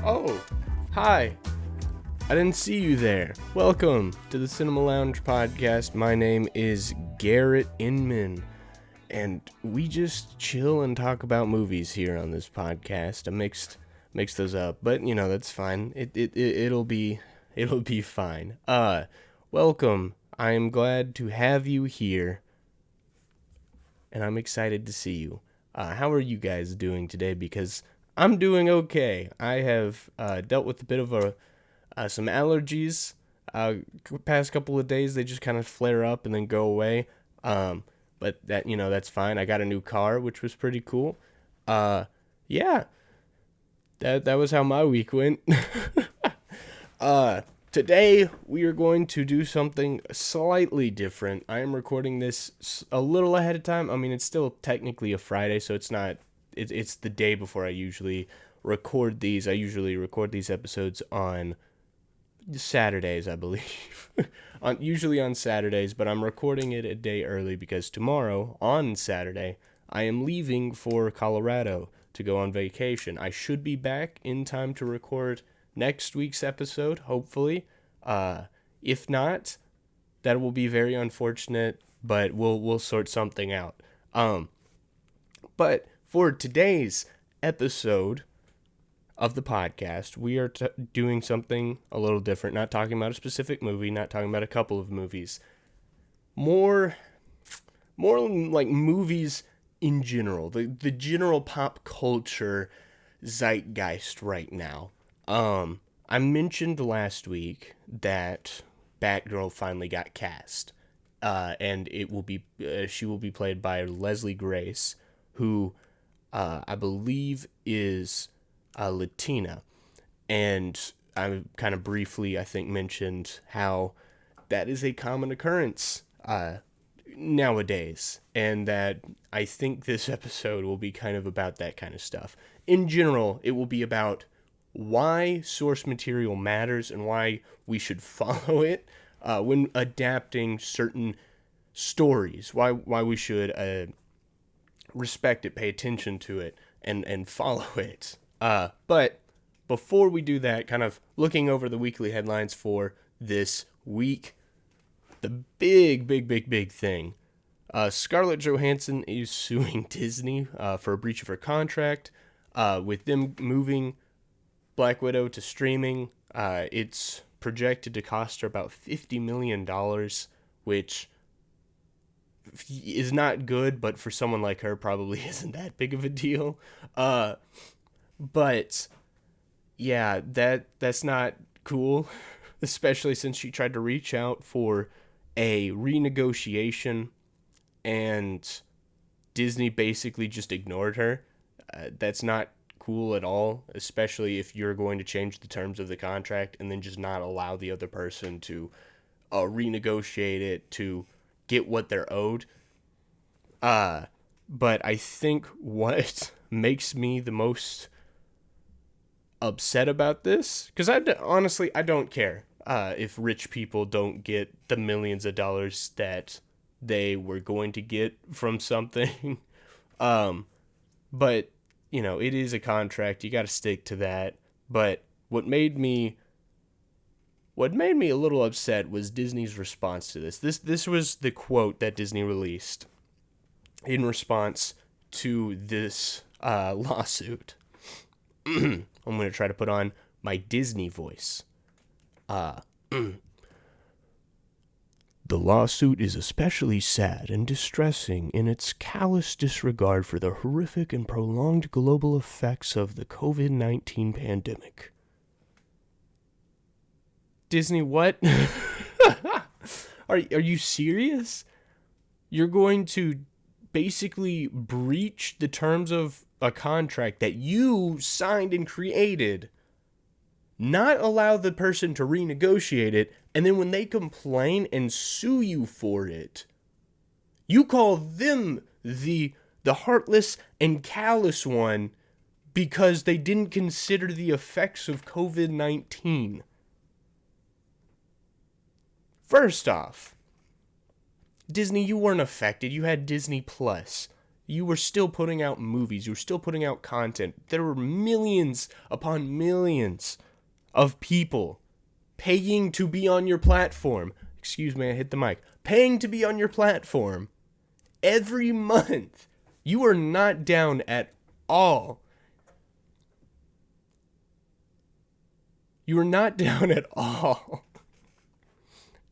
Oh, hi. I didn't see you there. Welcome to the Cinema Lounge podcast. My name is Garrett Inman, and we just chill and talk about movies here on this podcast. I mixed those up, but that's fine. It'll be fine. Welcome. I am glad to have you here, and I'm excited to see you. How are you guys doing today? Because I'm doing okay. I have dealt with a bit of some allergies. Past couple of days, they just kind of flare up and then go away. But that's fine. I got a new car, which was pretty cool. Yeah, that was how my week went. Today we are going to do something slightly different. I am recording this a little ahead of time. I mean, it's still technically a Friday, so it's not. It's the day before I usually record these. I usually record these episodes on Saturdays, I believe. Usually on Saturdays, but I'm recording it a day early because tomorrow, on Saturday, I am leaving for Colorado to go on vacation. I should be back in time to record next week's episode, hopefully. If not, that will be very unfortunate, but we'll sort something out. But for today's episode of the podcast, we are doing something a little different. Not talking about a specific movie, not talking about a couple of movies. More like movies in general. The general pop culture zeitgeist right now. I mentioned last week that Batgirl finally got cast. And it will be she will be played by Leslie Grace, who I believe is Latina, and I kind of briefly, I think, mentioned how that is a common occurrence nowadays, and that I think this episode will be kind of about that kind of stuff. In general, it will be about why source material matters and why we should follow it when adapting certain stories, why we should respect it, pay attention to it, and follow it. But before we do that, kind of looking over the weekly headlines for this week, the big thing. Scarlett Johansson is suing Disney for a breach of her contract. With them moving Black Widow to streaming, it's projected to cost her about $50 million, which is not good, but for someone like her probably isn't that big of a deal. But yeah, that's not cool, especially since she tried to reach out for a renegotiation and Disney basically just ignored her. That's not cool at all, especially if you're going to change the terms of the contract and then just not allow the other person to renegotiate it to get what they're owed. But I think what makes me the most upset about this, because honestly, I don't care if rich people don't get the millions of dollars that they were going to get from something. But it is a contract. You got to stick to that. But what made me a little upset was Disney's response to this. This was the quote that Disney released in response to this lawsuit. I'm going to try to put on my Disney voice. The lawsuit is especially sad and distressing in its callous disregard for the horrific and prolonged global effects of the COVID-19 pandemic. Disney, what? Are you serious? You're going to basically breach the terms of a contract that you signed and created, not allow the person to renegotiate it, and then when they complain and sue you for it, you call them the heartless and callous one because they didn't consider the effects of COVID-19. First off, Disney, you weren't affected. You had Disney Plus. you were still putting out movies. You were still putting out content. There were millions upon millions of people paying to be on your platform. Excuse me, I hit the mic. Paying to be on your platform every month. You are not down at all. You are not down at all.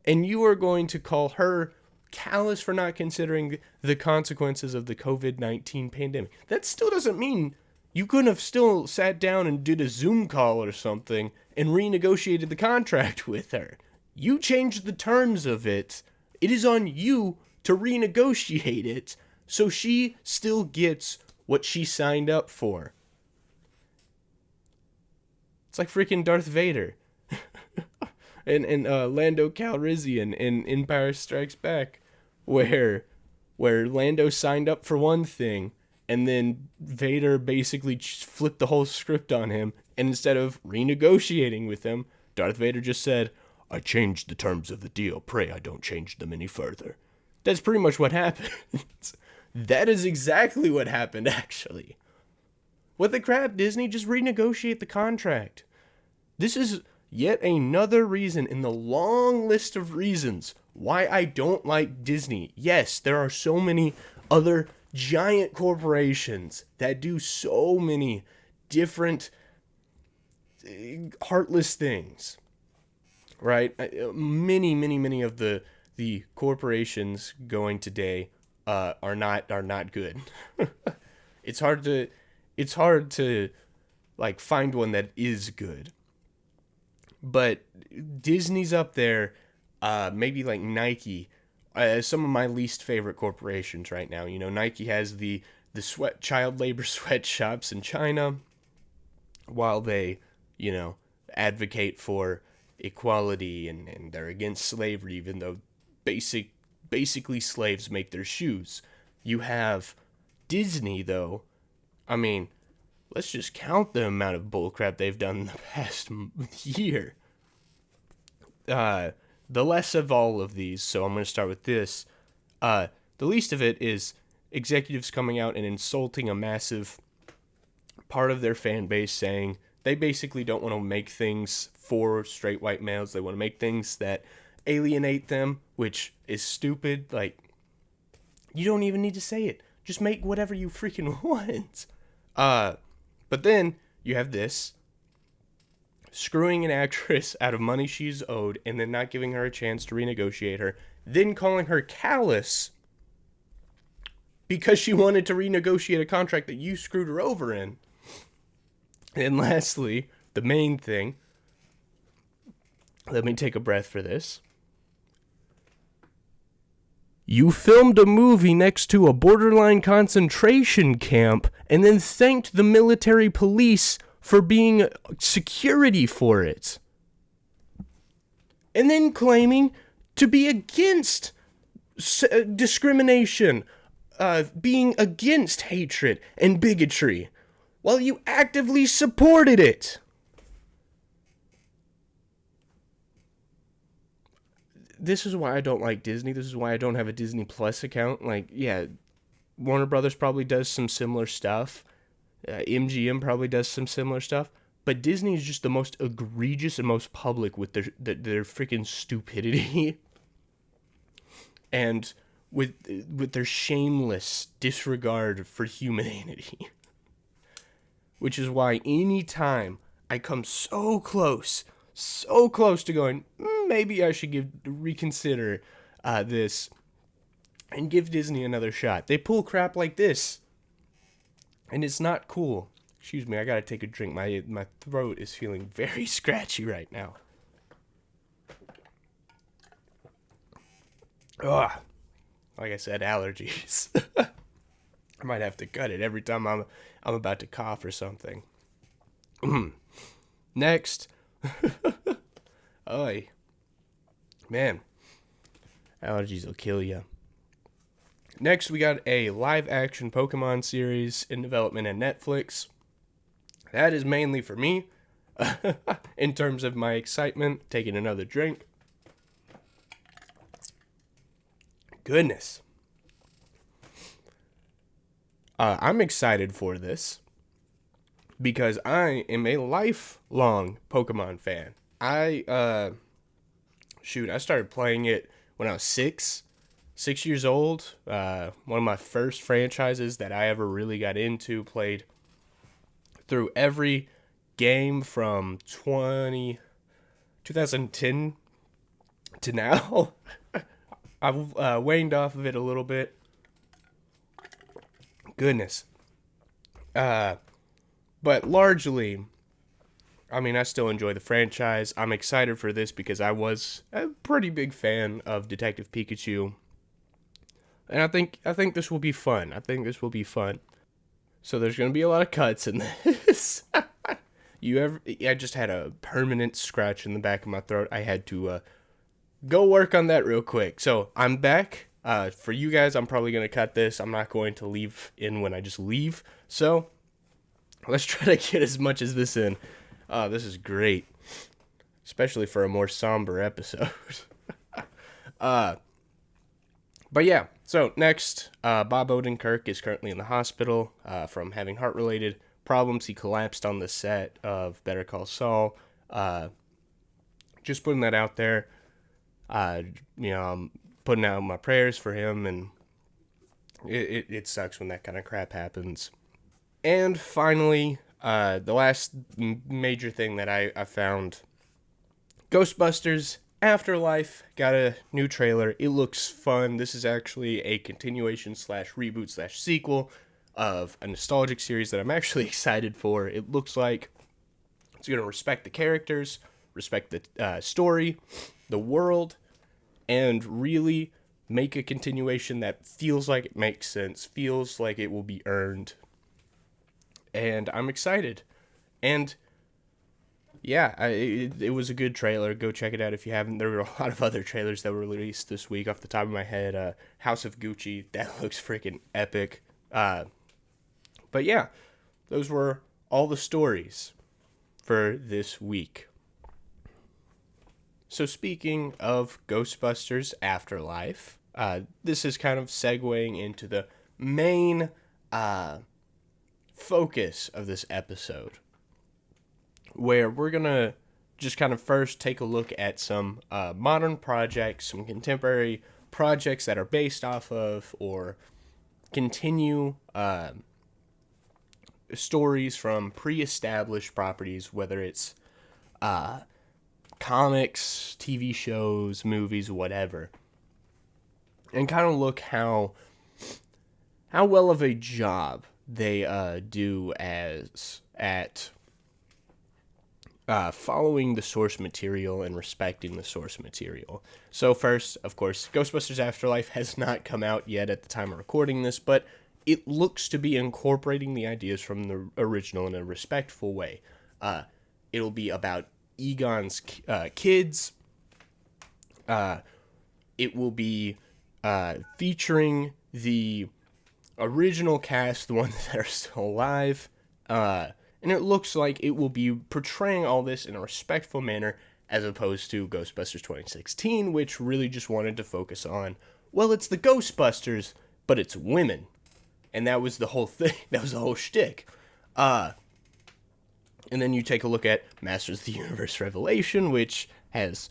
And you are going to call her callous for not considering the consequences of the COVID-19 pandemic. That still doesn't mean you couldn't have still sat down and did a Zoom call or something and renegotiated the contract with her. You changed the terms of it. It is on you to renegotiate it so she still gets what she signed up for. It's like freaking Darth Vader and Lando Calrissian in Empire Strikes Back, where Lando signed up for one thing, and then Vader basically flipped the whole script on him, and instead of renegotiating with him, Darth Vader just said, "I changed the terms of the deal. Pray I don't change them any further." That's pretty much what happened. That is exactly what happened, actually. What the crap, Disney? Just renegotiate the contract. This is yet another reason in the long list of reasons why I don't like Disney. Yes, there are so many other giant corporations that do so many different heartless things, right? Many of the corporations going today are not good. It's hard to like find one that is good. But Disney's up there, maybe like Nike, some of my least favorite corporations right now. You know, Nike has the child labor sweatshops in China, while they, you know, advocate for equality and they're against slavery, even though basically slaves make their shoes. You have Disney, though. I mean, let's just count the amount of bullcrap they've done in the past year. The less of all of these, so I'm going to start with this. The least of it is executives coming out and insulting a massive part of their fan base, saying they basically don't want to make things for straight white males. They want to make things that alienate them, which is stupid. Like, you don't even need to say it. Just make whatever you freaking want. But then you have this, screwing an actress out of money she's owed and then not giving her a chance to renegotiate her, then calling her callous because she wanted to renegotiate a contract that you screwed her over in. And lastly, the main thing, let me take a breath for this. You filmed a movie next to a borderline concentration camp and then thanked the military police for being security for it. And then claiming to be against discrimination, being against hatred and bigotry, while you actively supported it. This is why I don't like Disney. This is why I don't have a Disney Plus account. Like, yeah, Warner Brothers probably does some similar stuff. MGM probably does some similar stuff. But Disney is just the most egregious and most public with their freaking stupidity. And with their shameless disregard for humanity. Which is why anytime I come so close to going, maybe I should reconsider this and give Disney another shot, they pull crap like this. And it's not cool. Excuse me, I gotta take a drink. My throat is feeling very scratchy right now. Ugh. Like I said, allergies. I might have to cut it every time I'm about to cough or something. Next. Oy. Man. Allergies will kill you. Next, we got a live-action Pokemon series in development at Netflix. That is mainly for me. In terms of my excitement, taking another drink. Goodness. I'm excited for this because I am a lifelong Pokemon fan. I started playing it when I was 6 years old. One of my first franchises that I ever really got into, played through every game from 2010 to now. I've waned off of it a little bit. Goodness. But largely, I mean, I still enjoy the franchise. I'm excited for this because I was a pretty big fan of Detective Pikachu. And I think this will be fun. So there's going to be a lot of cuts in this. I just had a permanent scratch in the back of my throat. I had to go work on that real quick. So I'm back. For you guys, I'm probably going to cut this. I'm not going to leave in when I just leave. So let's try to get as much as this in. This is great, especially for a more somber episode. But yeah, so next, Bob Odenkirk is currently in the hospital from having heart-related problems. He collapsed on the set of Better Call Saul. Just putting that out there. I'm putting out my prayers for him, and it sucks when that kind of crap happens. And finally, the last major thing that I found, Ghostbusters Afterlife got a new trailer. It looks fun. This is actually a continuation / reboot / sequel of a nostalgic series that I'm actually excited for. It looks like it's going to respect the characters, respect the story, the world, and really make a continuation that feels like it makes sense, feels like it will be earned. And I'm excited. And yeah, it was a good trailer. Go check it out if you haven't. There were a lot of other trailers that were released this week off the top of my head. House of Gucci, that looks freaking epic. But yeah, those were all the stories for this week. So speaking of Ghostbusters Afterlife, this is kind of segueing into the main focus of this episode, where we're going to just kind of first take a look at some modern projects, some contemporary projects that are based off of or continue stories from pre-established properties, whether it's comics, TV shows, movies, whatever, and kind of look how well of a job they do at following the source material and respecting the source material. So first, of course, Ghostbusters Afterlife has not come out yet at the time of recording this, but it looks to be incorporating the ideas from the original in a respectful way. It'll be about Egon's kids. It will be featuring the original cast, the ones that are still alive, and it looks like it will be portraying all this in a respectful manner, as opposed to Ghostbusters 2016, which really just wanted to focus on, well, it's the Ghostbusters, but it's women, and that was the whole thing. That was the whole shtick. And then you take a look at Masters of the Universe Revelation, which has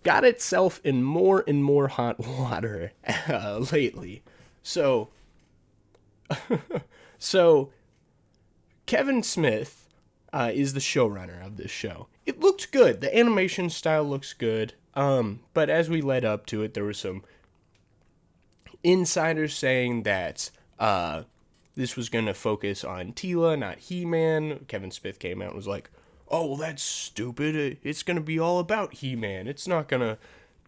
got itself in more and more hot water lately. So Kevin Smith is the showrunner of this show. It looked good. The animation style looks good. But as we led up to it, there were some insiders saying that this was going to focus on Teela, not He-Man. Kevin Smith came out and was like, oh, well, that's stupid. It's going to be all about He-Man. It's not going to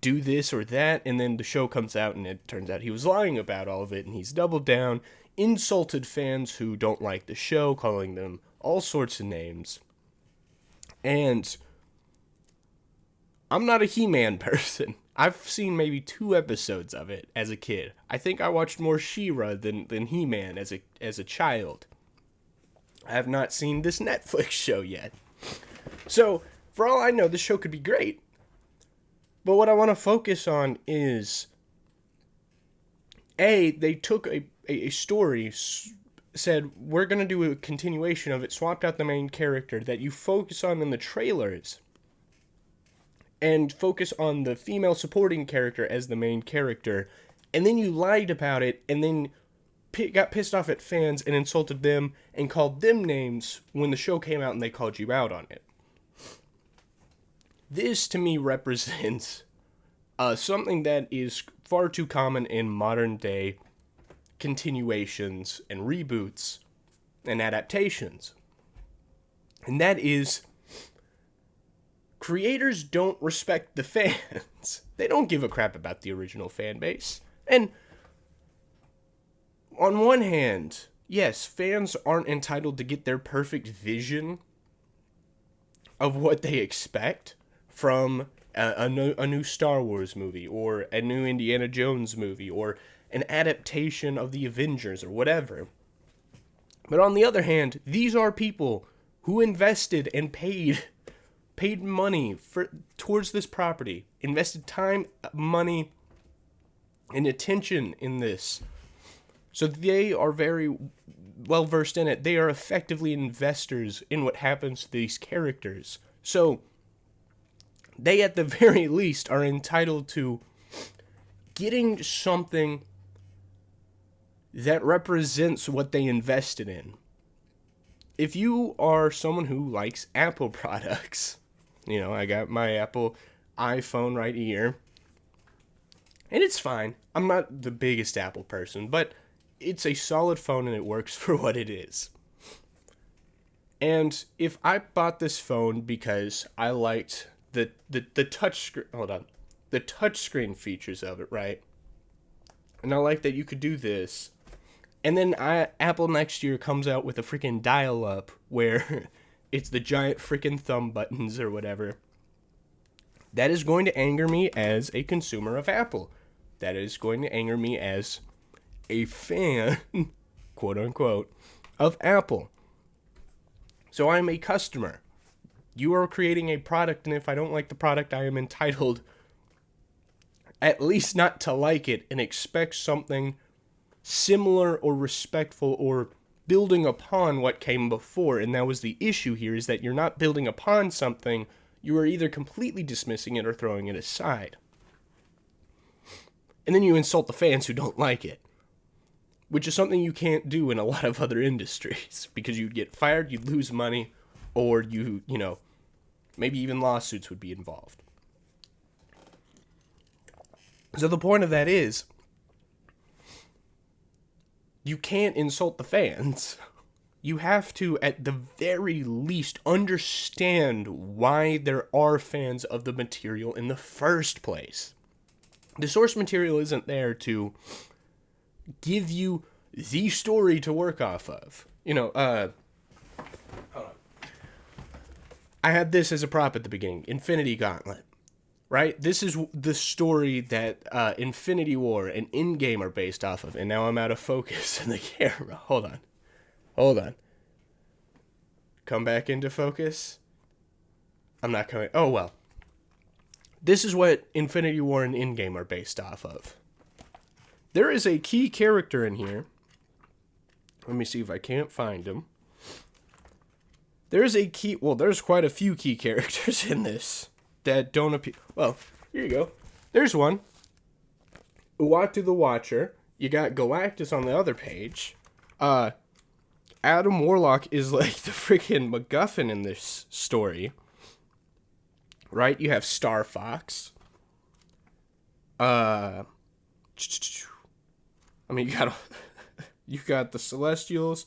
do this or that. And then the show comes out, and it turns out he was lying about all of it, and he's doubled down, insulted fans who don't like the show, calling them all sorts of names. And I'm not a He-Man person. I've seen maybe 2 episodes of it as a kid. I think I watched more She-Ra than He-Man as a child. I have not seen this Netflix show yet. So, for all I know, this show could be great. But what I want to focus on is, they took a story said, we're going to do a continuation of it, swapped out the main character that you focus on in the trailers, and focus on the female supporting character as the main character, and then you lied about it, and then got pissed off at fans and insulted them and called them names when the show came out and they called you out on it. This, to me, represents something that is far too common in modern day continuations and reboots and adaptations. And that is, creators don't respect the fans. They don't give a crap about the original fan base. And on one hand, yes, fans aren't entitled to get their perfect vision of what they expect from a new Star Wars movie, or a new Indiana Jones movie, or an adaptation of the Avengers, or whatever. But on the other hand, these are people who invested and paid money towards this property, invested time, money, and attention in this. So they are very well versed in it. They are effectively investors in what happens to these characters. So they, at the very least, are entitled to getting something that represents what they invested in. If you are someone who likes Apple products, I got my Apple iPhone right here, and it's fine. I'm not the biggest Apple person, but it's a solid phone and it works for what it is. And if I bought this phone because I liked the touch screen, the touchscreen features of it, right? And I like that you could do this. And then Apple next year comes out with a freaking dial-up where it's the giant freaking thumb buttons or whatever. That is going to anger me as a consumer of Apple. That is going to anger me as a fan, quote unquote, of Apple. So I'm a customer. You are creating a product, and if I don't like the product, I am entitled at least not to like it and expect something similar or respectful or building upon what came before. And that was the issue here, is that you're not building upon something. You are either completely dismissing it or throwing it aside. And then you insult the fans who don't like it, which is something you can't do in a lot of other industries, because you'd get fired, you'd lose money, or maybe even lawsuits would be involved. So the point of that is, you can't insult the fans. You have to, at the very least, understand why there are fans of the material in the first place. The source material isn't there to give you the story to work off of. Hold on. I had this as a prop at the beginning. Infinity Gauntlet. Right? This is the story that Infinity War and Endgame are based off of. And now I'm out of focus in the camera. Hold on. Come back into focus. I'm not coming. Oh, well. This is what Infinity War and Endgame are based off of. There is a key character in here. Let me see if I can't find him. There's quite a few key characters in this that don't appear. Well, here you go. There's one. Uatu the Watcher. You got Galactus on the other page. Adam Warlock is like the freaking MacGuffin in this story. Right? You have Star Fox. You got the Celestials.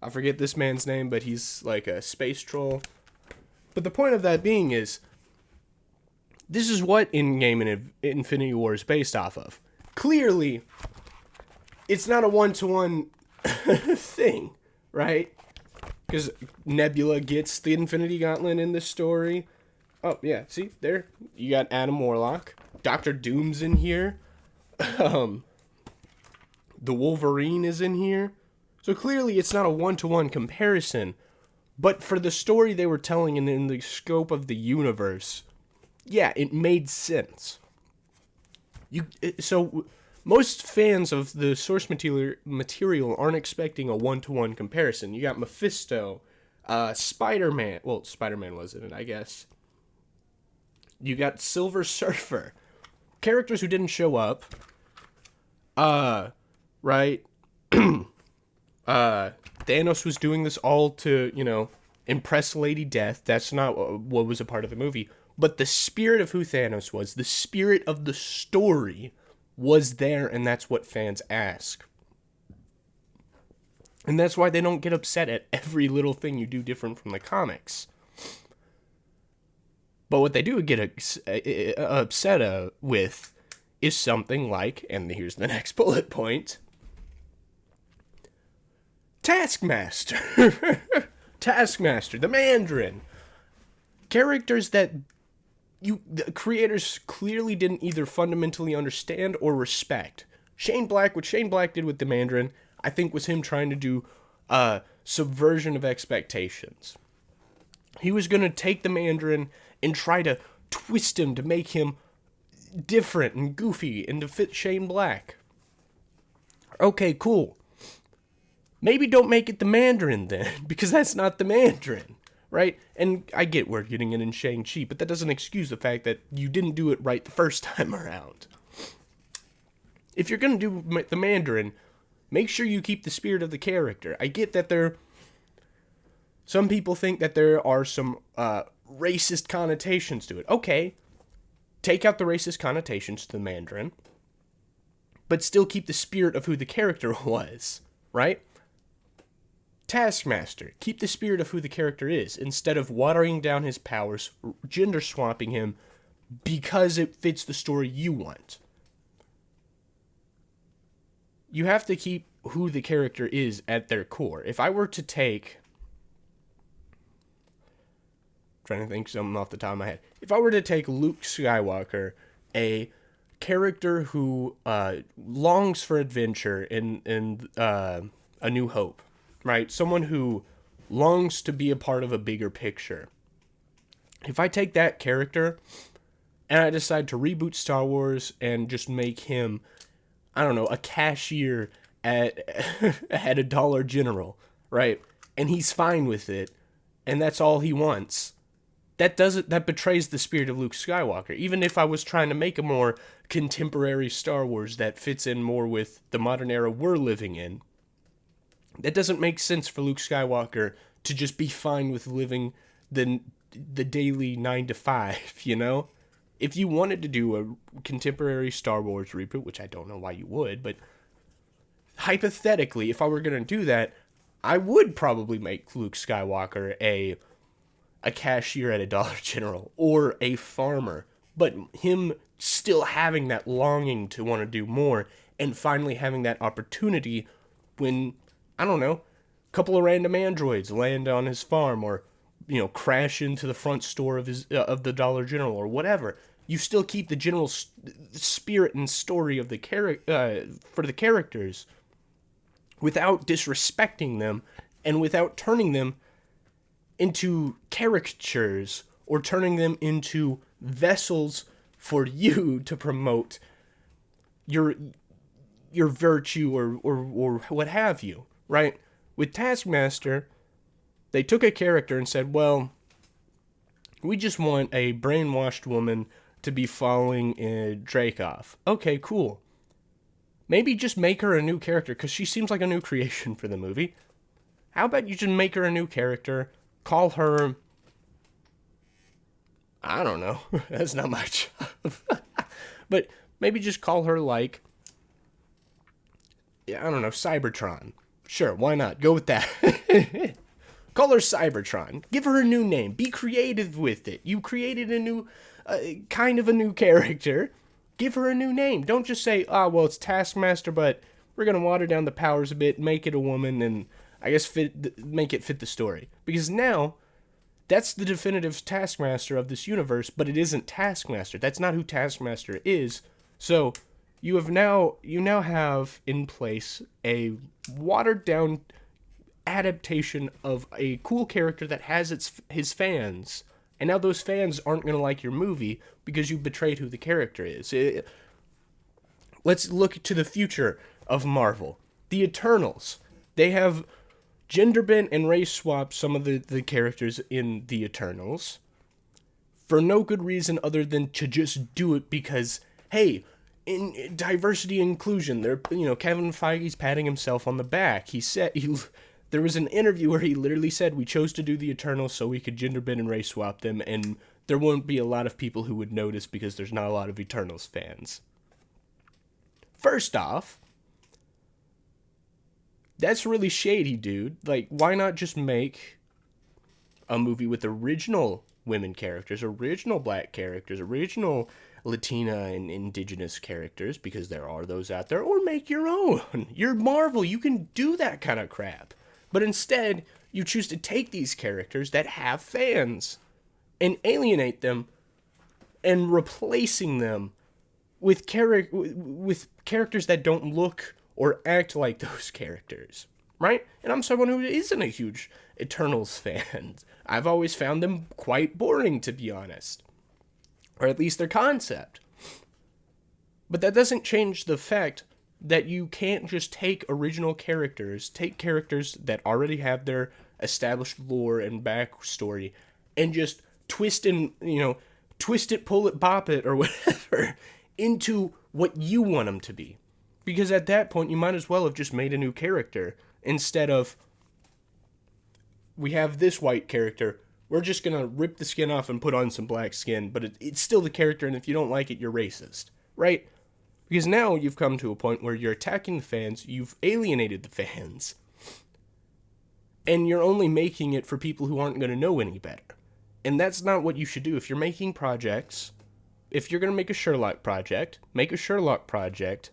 I forget this man's name, but he's like a space troll. But the point of that being is, this is what Endgame and Infinity War is based off of. Clearly, it's not a one-to-one thing, right? Because Nebula gets the Infinity Gauntlet in this story. Oh, yeah, see? There. You got Adam Warlock. Dr. Doom's in here. The Wolverine is in here. So clearly it's not a one-to-one comparison. But for the story they were telling and in the scope of the universe, yeah, it made sense. So most fans of the source material aren't expecting a one-to-one comparison. You got Mephisto, Spider-Man. Well, Spider-Man was in it, I guess. You got Silver Surfer. Characters who didn't show up. Right? Thanos was doing this all to, impress Lady Death. That's not what was a part of the movie. But the spirit of who Thanos was, the spirit of the story was there, and that's what fans ask. And that's why they don't get upset at every little thing you do different from the comics. But what they do get upset with is something like, and here's the next bullet point, Taskmaster. Taskmaster, the Mandarin. Characters that the creators clearly didn't either fundamentally understand or respect. What Shane Black did with the Mandarin, I think was him trying to do subversion of expectations. He was going to take the Mandarin and try to twist him to make him different and goofy and to fit Shane Black. Okay, cool. Maybe don't make it the Mandarin then, because that's not the Mandarin, right? And I get we're getting it in Shang-Chi, but that doesn't excuse the fact that you didn't do it right the first time around. If you're going to do the Mandarin, make sure you keep the spirit of the character. I get that some people think that there are some racist connotations to it. Okay, take out the racist connotations to the Mandarin, but still keep the spirit of who the character was, right? Taskmaster, keep the spirit of who the character is, instead of watering down his powers, gender swapping him because it fits the story you want. You have to keep who the character is at their core. If I were to take... trying to think something off the top of my head. If I were to take Luke Skywalker, a character who longs for adventure in A New Hope, right? Someone who longs to be a part of a bigger picture. If I take that character and I decide to reboot Star Wars and just make him, I don't know, a cashier at a Dollar General, right? And he's fine with it, and that's all he wants. That betrays the spirit of Luke Skywalker. Even if I was trying to make a more contemporary Star Wars that fits in more with the modern era we're living in, that doesn't make sense for Luke Skywalker to just be fine with living the daily 9 to 5, you know? If you wanted to do a contemporary Star Wars reboot, which I don't know why you would, but hypothetically, if I were going to do that, I would probably make Luke Skywalker a cashier at a Dollar General or a farmer, but him still having that longing to want to do more and finally having that opportunity when, I don't know, a couple of random androids land on his farm or, crash into the front store of the Dollar General or whatever. You still keep the general spirit and story of the for the characters without disrespecting them and without turning them into caricatures or turning them into vessels for you to promote your virtue or what have you, right? With Taskmaster, they took a character and said, well, we just want a brainwashed woman to be following Dreykov. Okay, cool. Maybe just make her a new character, because she seems like a new creation for the movie. How about you just make her a new character, call her... I don't know. That's not much. But maybe just call her like... I don't know, Cybertron. Sure, why not? Go with that. Call her Cybertron. Give her a new name. Be creative with it. You created a new... kind of a new character. Give her a new name. Don't just say, well, it's Taskmaster, but we're going to water down the powers a bit, make it a woman, and I guess make it fit the story. Because now, that's the definitive Taskmaster of this universe, but it isn't Taskmaster. That's not who Taskmaster is. So, you now have in place a watered down adaptation of a cool character that has his fans. And now those fans aren't going to like your movie because you betrayed who the character is. Let's look to the future of Marvel. The Eternals. They have gender bent and race swapped some of the characters in the Eternals for no good reason other than to just do it because, hey, in diversity and inclusion, Kevin Feige's patting himself on the back. There was an interview where he literally said, we chose to do the Eternals so we could gender bend and race swap them, and there won't be a lot of people who would notice because there's not a lot of Eternals fans. First off, that's really shady, dude. Like, why not just make a movie with original women characters, original black characters, original Latina and indigenous characters, because there are those out there, or make your own. You're Marvel, you can do that kind of crap. But instead, you choose to take these characters that have fans and alienate them and replacing them with characters that don't look or act like those characters, right? And I'm someone who isn't a huge Eternals fan. I've always found them quite boring, to be honest. Or at least their concept. But that doesn't change the fact that you can't just take original characters, take characters that already have their established lore and backstory, and just twist it, pull it, bop it, or whatever, into what you want them to be. Because at that point, you might as well have just made a new character, instead of, we have this white character, we're just going to rip the skin off and put on some black skin, but it's still the character, and if you don't like it, you're racist, right? Because now you've come to a point where you're attacking the fans, you've alienated the fans, and you're only making it for people who aren't going to know any better. And that's not what you should do. If you're making projects, if you're going to make a Sherlock project, make a Sherlock project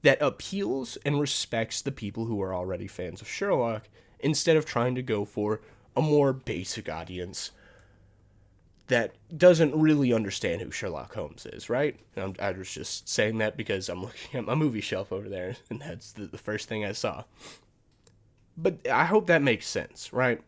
that appeals and respects the people who are already fans of Sherlock, instead of trying to go for a more basic audience that doesn't really understand who Sherlock Holmes is, right? I was just saying that because I'm looking at my movie shelf over there, and that's the first thing I saw. But I hope that makes sense, right?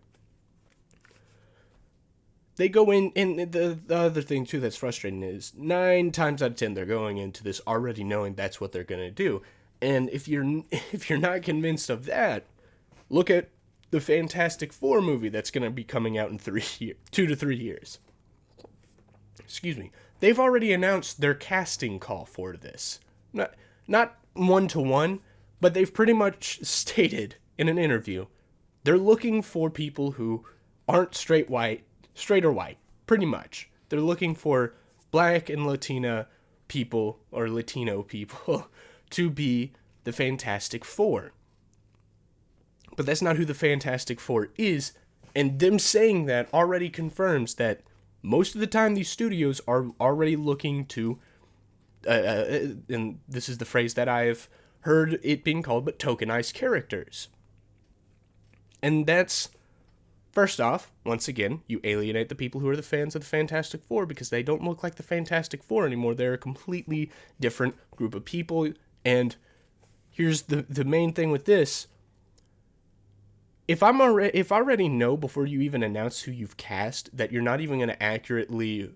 They go in, and the other thing, too, that's frustrating is 9 times out of 10, they're going into this already knowing that's what they're going to do. And if you're not convinced of that, look at the Fantastic Four movie that's going to be coming out in 2 to 3 years. Excuse me. They've already announced their casting call for this. Not one-to-one, but they've pretty much stated in an interview, they're looking for people who aren't straight or white, pretty much. They're looking for black and Latina people, or Latino people, to be the Fantastic Four. But that's not who the Fantastic Four is, and them saying that already confirms that most of the time these studios are already looking to, and this is the phrase that I've heard it being called, but tokenized characters. And that's, first off, once again, you alienate the people who are the fans of the Fantastic Four because they don't look like the Fantastic Four anymore. They're a completely different group of people, and here's the main thing with this. If I already know before you even announce who you've cast that you're not even going to accurately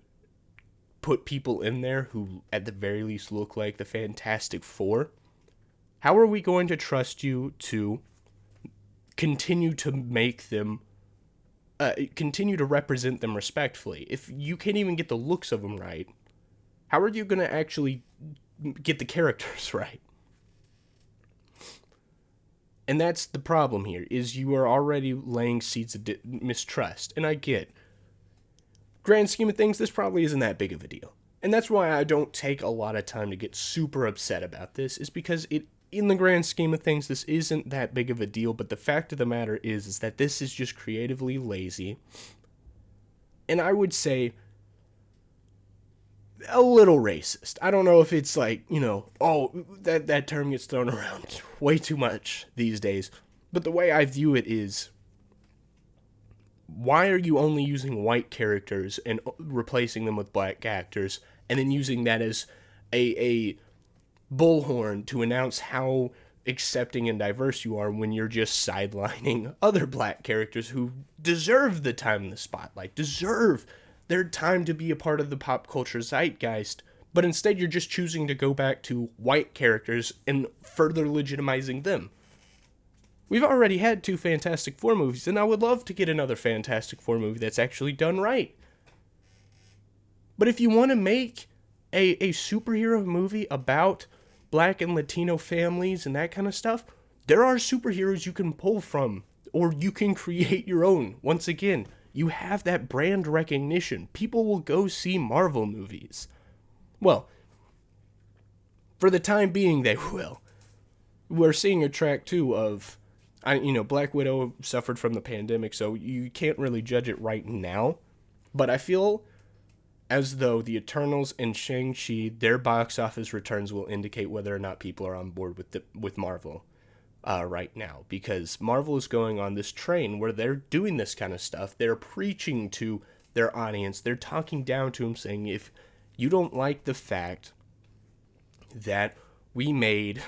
put people in there who at the very least look like the Fantastic Four, how are we going to trust you to continue to make them, continue to represent them respectfully? If you can't even get the looks of them right, how are you going to actually get the characters right? And that's the problem here, is you are already laying seeds of mistrust. And I get, grand scheme of things, this probably isn't that big of a deal. And that's why I don't take a lot of time to get super upset about this, is because in the grand scheme of things, this isn't that big of a deal. But the fact of the matter is that this is just creatively lazy. And I would say a little racist. I don't know if it's like, that term gets thrown around way too much these days. But the way I view it is, why are you only using white characters and replacing them with black actors, and then using that as a bullhorn to announce how accepting and diverse you are, when you're just sidelining other black characters who deserve the time in the spotlight, deserve their time to be a part of the pop culture zeitgeist, But instead, you're just choosing to go back to white characters and further legitimizing them. We've already had 2 Fantastic Four movies, and I would love to get another Fantastic Four movie that's actually done right. But if you want to make a superhero movie about Black and Latino families and that kind of stuff, there are superheroes you can pull from, or you can create your own. Once again, you have that brand recognition. People will go see Marvel movies. Well, for the time being, they will. We're seeing a track, too, of, Black Widow suffered from the pandemic, so you can't really judge it right now. But I feel as though the Eternals and Shang-Chi, their box office returns will indicate whether or not people are on board with Marvel right now. Because Marvel is going on this train where they're doing this kind of stuff. They're preaching to their audience. They're talking down to them, saying, if you don't like the fact that we made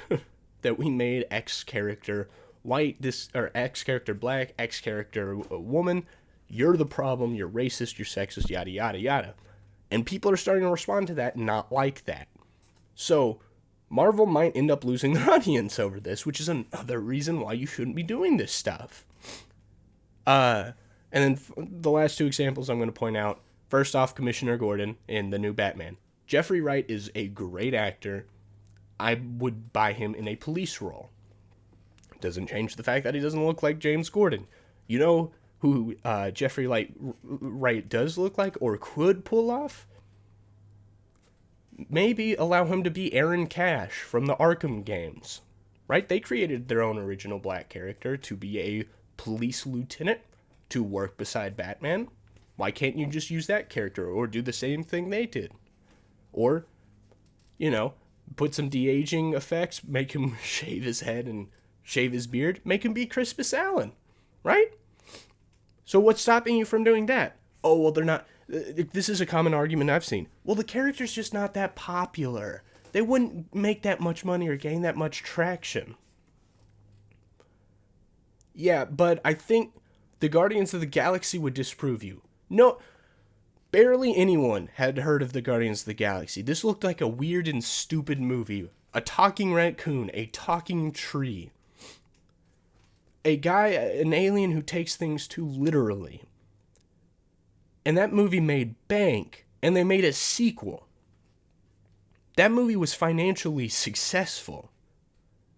X character white, or X character black, X character woman, you're the problem, you're racist, you're sexist, yada, yada, yada. And people are starting to respond to that, not like that. So, Marvel might end up losing their audience over this, which is another reason why you shouldn't be doing this stuff. And then the last 2 examples I'm going to point out. First off, Commissioner Gordon in the new Batman. Jeffrey Wright is a great actor. I would buy him in a police role. Doesn't change the fact that he doesn't look like James Gordon. You know who Jeffrey Wright does look like or could pull off? Maybe allow him to be Aaron Cash from the Arkham games. Right? They created their own original black character to be a police lieutenant to work beside Batman. Why can't you just use that character or do the same thing they did? Or, put some de-aging effects, make him shave his head and shave his beard, make him be Crispus Allen, right? So what's stopping you from doing that? Oh, well, they're not. This is a common argument I've seen. Well, the character's just not that popular. They wouldn't make that much money or gain that much traction. Yeah, but I think the Guardians of the Galaxy would disprove you. No, barely anyone had heard of the Guardians of the Galaxy. This looked like a weird and stupid movie. A talking raccoon, a talking tree. A guy, an alien who takes things too literally. And that movie made bank, and they made a sequel. That movie was financially successful.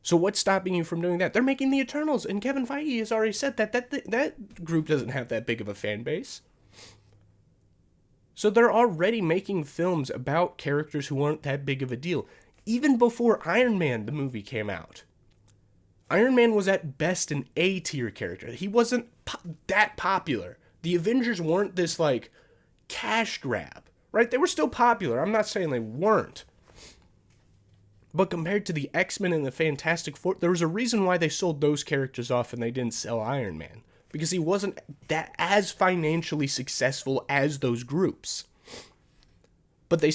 So what's stopping you from doing that? They're making the Eternals, and Kevin Feige has already said that group doesn't have that big of a fan base. So they're already making films about characters who aren't that big of a deal. Even before Iron Man, the movie, came out. Iron Man was at best an A-tier character. He wasn't that popular. The Avengers weren't this, cash grab, right? They were still popular. I'm not saying they weren't. But compared to the X-Men and the Fantastic Four, there was a reason why they sold those characters off and they didn't sell Iron Man. Because he wasn't that as financially successful as those groups. But they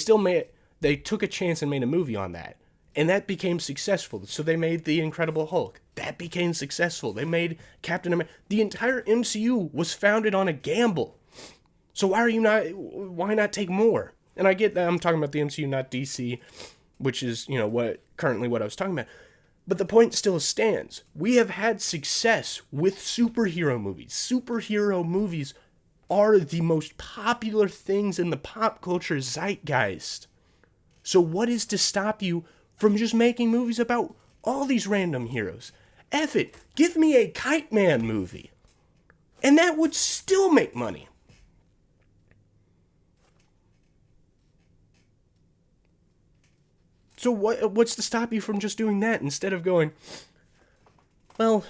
took a chance and made a movie on that. And that became successful. So they made The Incredible Hulk. That became successful. They made Captain America. The entire MCU was founded on a gamble. So why not take more? And I get that I'm talking about the MCU, not DC, which is, currently what I was talking about. But the point still stands. We have had success with superhero movies. Superhero movies are the most popular things in the pop culture zeitgeist. So what is to stop you from just making movies about all these random heroes? F it. Give me a Kite Man movie. And that would still make money. So what's to stop you from just doing that instead of going, well,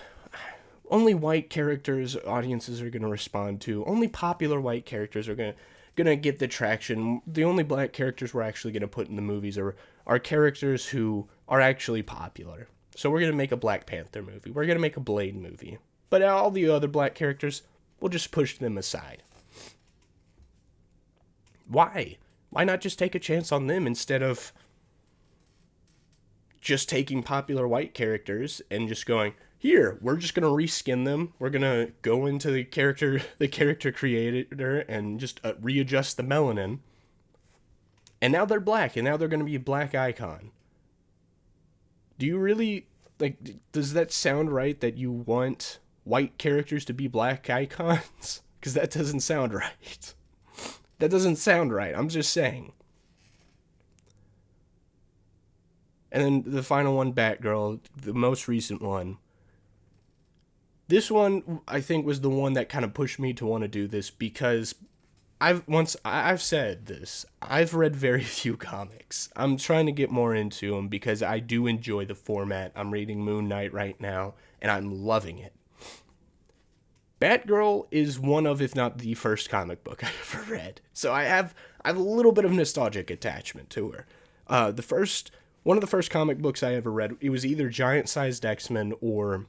only white characters audiences are going to respond to. Only popular white characters are going to get the traction. The only black characters we're actually going to put in the movies are characters who are actually popular. So we're going to make a Black Panther movie. We're going to make a Blade movie. But all the other black characters, we'll just push them aside. Why? Why not just take a chance on them instead of just taking popular white characters and just going, here, we're just going to reskin them. We're going to go into the character creator and just readjust the melanin. And now they're black, and now they're going to be a black icon. Do you really, like, does that sound right that you want white characters to be black icons? Because that doesn't sound right. That doesn't sound right. I'm just saying. And then the final one, Batgirl, the most recent one. This one, I think, was the one that kind of pushed me to want to do this because I've said this. I've read very few comics. I'm trying to get more into them because I do enjoy the format. I'm reading Moon Knight right now, and I'm loving it. Batgirl is one of, if not the first comic book I ever read. So I have a little bit of nostalgic attachment to her. One of the first comic books I ever read, it was either Giant-Sized X-Men or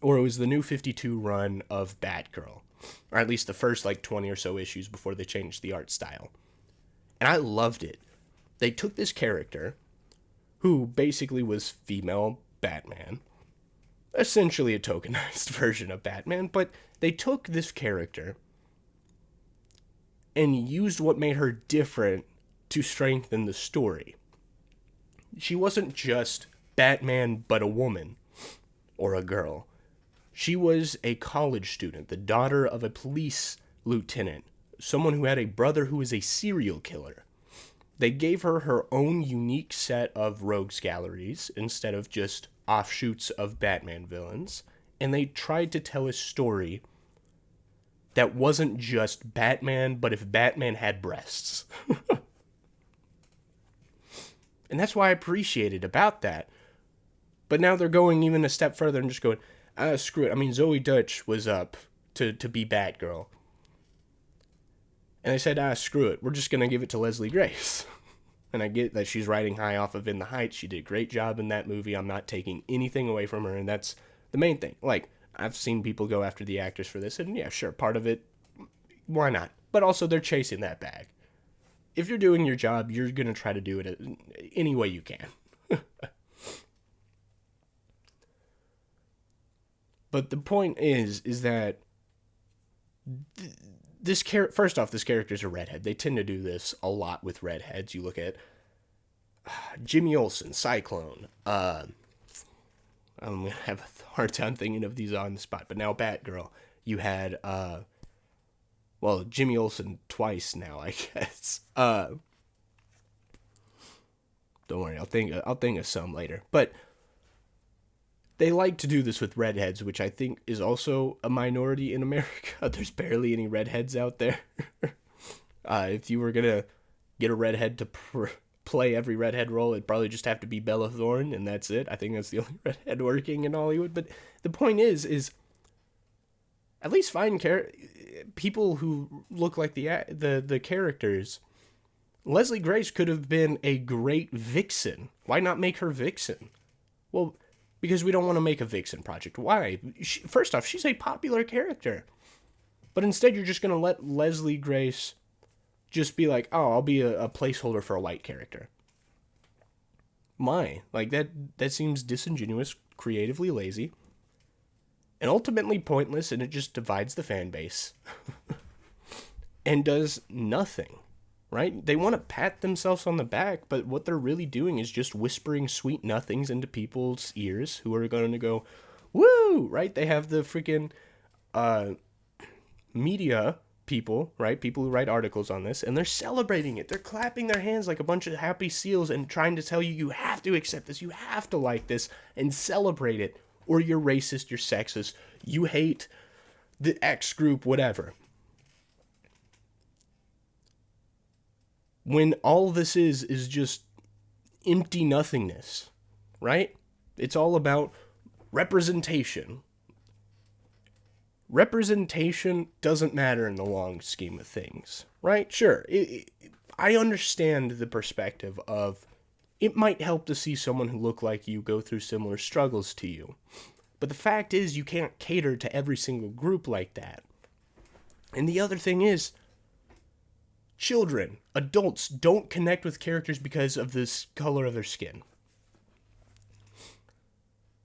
it was the New 52 run of Batgirl. Or at least the first 20 or so issues before they changed the art style. And I loved it. They took this character, who basically was female Batman, essentially a tokenized version of Batman, but they took this character and used what made her different to strengthen the story. She wasn't just Batman, but a woman, or a girl. She was a college student, the daughter of a police lieutenant, someone who had a brother who was a serial killer. They gave her her own unique set of rogues galleries instead of just offshoots of Batman villains, and they tried to tell a story that wasn't just Batman, but if Batman had breasts. And that's why I appreciated about that. But now they're going even a step further and just going, screw it. I mean, Zoe Dutch was up to be Batgirl. And they said, screw it. We're just going to give it to Leslie Grace. And I get that she's riding high off of In the Heights. She did a great job in that movie. I'm not taking anything away from her, and that's the main thing. I've seen people go after the actors for this, and yeah, sure, part of it, why not? But also, they're chasing that bag. If you're doing your job, you're going to try to do it any way you can. But the point is that first off, this character's a redhead. They tend to do this a lot with redheads. You look at Jimmy Olsen, Cyclone. I'm going to have a hard time thinking of these on the spot. But now Batgirl. You had, Jimmy Olsen twice now, I guess. Don't worry, I'll think of some later. But they like to do this with redheads, which I think is also a minority in America. There's barely any redheads out there. If you were going to get a redhead to play every redhead role, it'd probably just have to be Bella Thorne, and that's it. I think that's the only redhead working in Hollywood. But the point is at least find people who look like the characters. Leslie Grace could have been a great Vixen. Why not make her Vixen? Well, because we don't want to make a Vixen project. Why? First off, she's a popular character. But instead, you're just going to let Leslie Grace just be like, oh, I'll be a placeholder for a white character. Why? That seems disingenuous, creatively lazy, and ultimately pointless, and it just divides the fan base. And does nothing. Right? They want to pat themselves on the back, but what they're really doing is just whispering sweet nothings into people's ears who are going to go, woo! Right? They have the freaking media people, right? People who write articles on this, and they're celebrating it. They're clapping their hands like a bunch of happy seals and trying to tell you, you have to accept this, you have to like this, and celebrate it, or you're racist, you're sexist, you hate the X group, whatever. When all this is just empty nothingness, right? It's all about representation. Representation doesn't matter in the long scheme of things, right? Sure, I understand the perspective of it might help to see someone who look like you go through similar struggles to you. But the fact is, you can't cater to every single group like that. And the other thing is, children, adults don't connect with characters because of this color of their skin.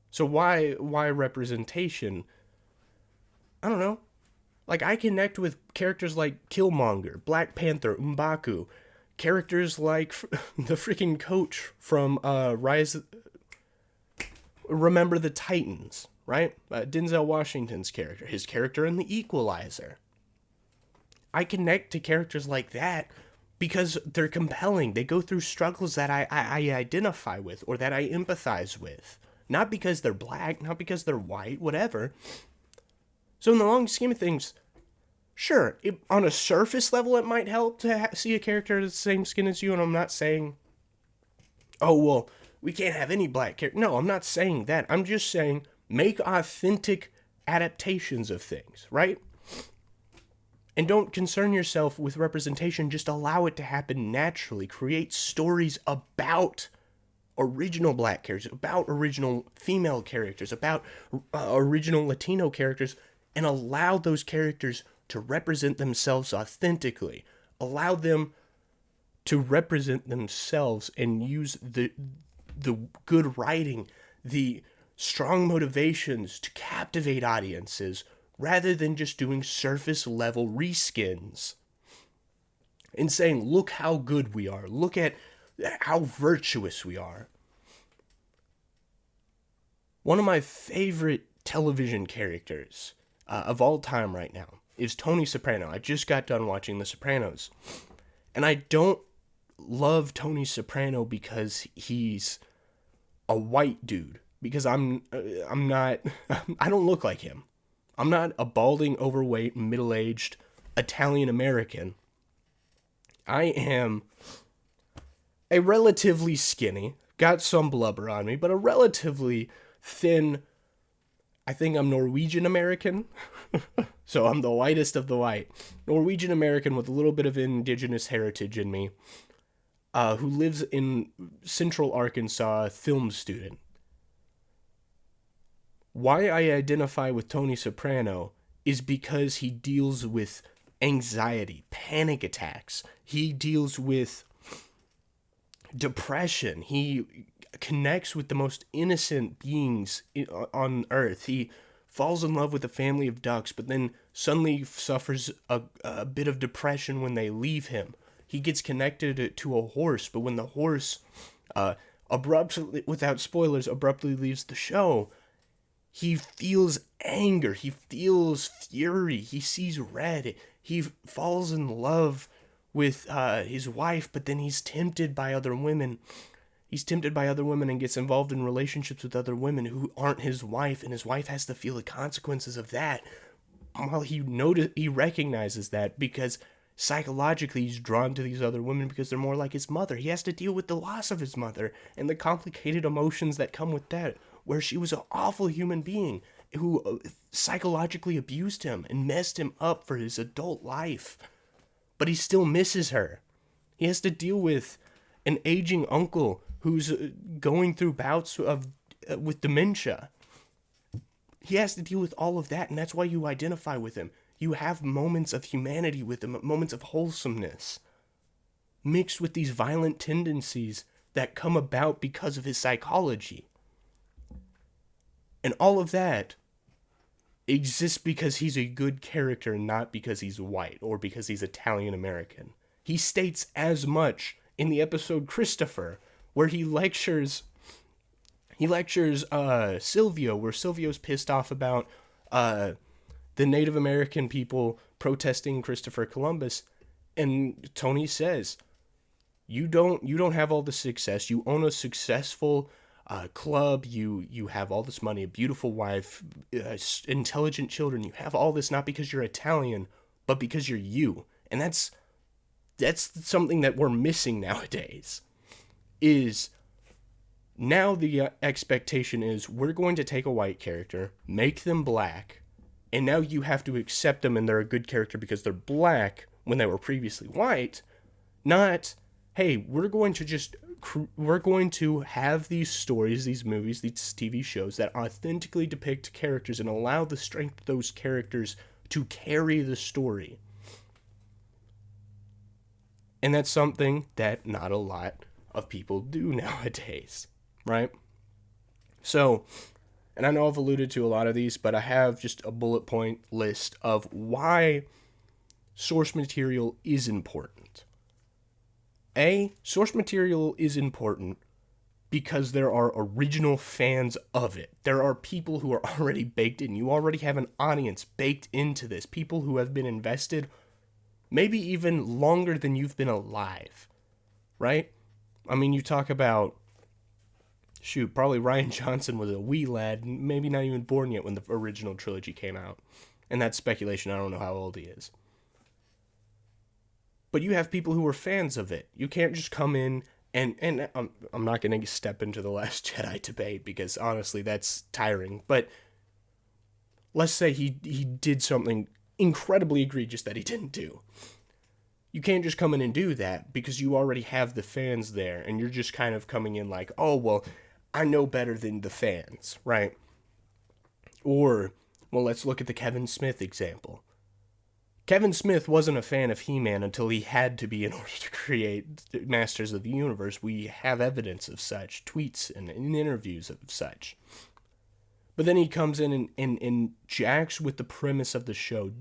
So why representation? I don't know. I connect with characters like Killmonger, Black Panther, M'Baku, characters like the freaking coach from Remember the Titans, right? Denzel Washington's character, his character in The Equalizer. I connect to characters like that because they're compelling. They go through struggles that I identify with or that I empathize with. Not because they're black, not because they're white, whatever. So in the long scheme of things, sure, on a surface level it might help to see a character the same skin as you, and I'm not saying, oh, well, we can't have any black character. No, I'm not saying that. I'm just saying make authentic adaptations of things, right? And don't concern yourself with representation. Just allow it to happen naturally. Create stories about original black characters, about original female characters, about original Latino characters, and allow those characters to represent themselves authentically. Allow them to represent themselves and use the good writing, the strong motivations to captivate audiences, rather than just doing surface level reskins and saying, look how good we are, look at how virtuous we are. One of my favorite television characters of all time right now is Tony Soprano. I just got done watching The Sopranos. And I don't love Tony Soprano because he's a white dude. Because I'm not, I don't look like him. I'm not a balding, overweight, middle-aged Italian American. I am a relatively skinny, got some blubber on me, but a relatively thin, I think I'm Norwegian American. So I'm the whitest of the white. Norwegian American with a little bit of indigenous heritage in me, who lives in Central Arkansas, film student. Why I identify with Tony Soprano is because he deals with anxiety, panic attacks. He deals with depression. He connects with the most innocent beings on earth. He falls in love with a family of ducks, but then suddenly suffers a bit of depression when they leave him. He gets connected to a horse, but when the horse abruptly, without spoilers, abruptly leaves the show, he feels anger, he feels fury, he sees red, he falls in love with his wife, but then he's tempted by other women. He's tempted by other women and gets involved in relationships with other women who aren't his wife, and his wife has to feel the consequences of that. While he recognizes that because psychologically he's drawn to these other women because they're more like his mother. He has to deal with the loss of his mother and the complicated emotions that come with that, where she was an awful human being who psychologically abused him and messed him up for his adult life. But he still misses her. He has to deal with an aging uncle who's going through bouts with dementia. He has to deal with all of that, and that's why you identify with him. You have moments of humanity with him, moments of wholesomeness, mixed with these violent tendencies that come about because of his psychology. And all of that exists because he's a good character, not because he's white or because he's Italian American. He states as much in the episode Christopher, where he lectures Silvio, where Silvio's pissed off about the Native American people protesting Christopher Columbus, and Tony says, you don't have all the success. You own a successful club. You have all this money, a beautiful wife, intelligent children. You have all this not because you're Italian, but because you're you. And that's something that we're missing nowadays. Is now the expectation is we're going to take a white character, make them black, and now you have to accept them and they're a good character because they're black when they were previously white. Not, hey, we're going to have these stories, these movies, these TV shows that authentically depict characters and allow the strength of those characters to carry the story. And that's something that not a lot of people do nowadays, right? So, and I know I've alluded to a lot of these, but I have just a bullet point list of why source material is important. Source material is important because there are original fans of it. There are people who are already baked in. You already have an audience baked into this. People who have been invested maybe even longer than you've been alive, right? I mean, you talk about, probably Rian Johnson was a wee lad, maybe not even born yet when the original trilogy came out. And that's speculation. I don't know how old he is. But you have people who are fans of it. You can't just come in and I'm not going to step into the Last Jedi debate because honestly that's tiring. But let's say he did something incredibly egregious that he didn't do. You can't just come in and do that because you already have the fans there and you're just kind of coming in like, oh, well, I know better than the fans, right? Or, well, let's look at the Kevin Smith example. Kevin Smith wasn't a fan of He-Man until he had to be in order to create Masters of the Universe. We have evidence of such, tweets and interviews of such. But then he comes in and jacks with the premise of the show,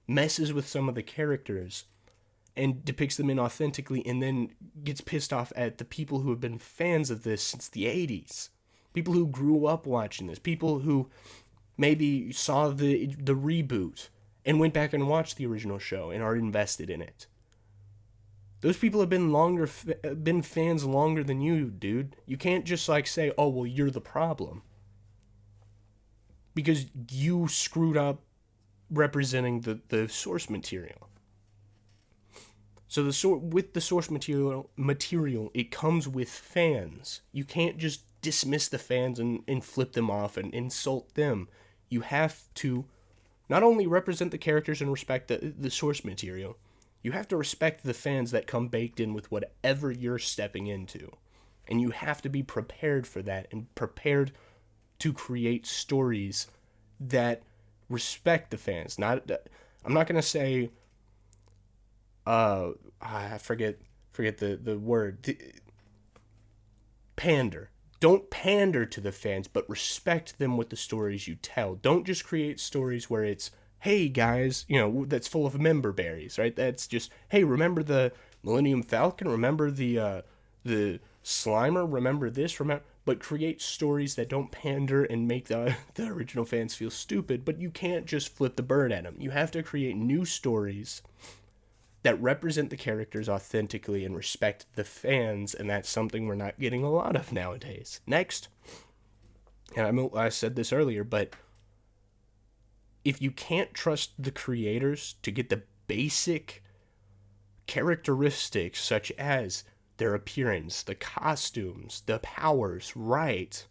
messes with some of the characters, and depicts them inauthentically, and then gets pissed off at the people who have been fans of this since the 80s. People who grew up watching this. People who maybe saw the reboot and went back and watched the original show and are invested in it. Those people have been fans longer than you, dude. You can't just say, oh, well, you're the problem. Because you screwed up representing the source material. So with the source material, it comes with fans. You can't just dismiss the fans and flip them off and insult them. You have to not only represent the characters and respect the source material, you have to respect the fans that come baked in with whatever you're stepping into. And you have to be prepared for that and prepared to create stories that respect the fans. I'm not going to say, I forget the word, pander. Don't pander to the fans, but respect them with the stories you tell. Don't just create stories where it's, hey guys, that's full of member berries, right? That's just, hey, remember the Millennium Falcon? Remember the Slimer? Remember this? But create stories that don't pander and make the original fans feel stupid, but you can't just flip the bird at them. You have to create new stories that represent the characters authentically and respect the fans, and that's something we're not getting a lot of nowadays. Next, and I said this earlier, but if you can't trust the creators to get the basic characteristics such as their appearance, the costumes, the powers right,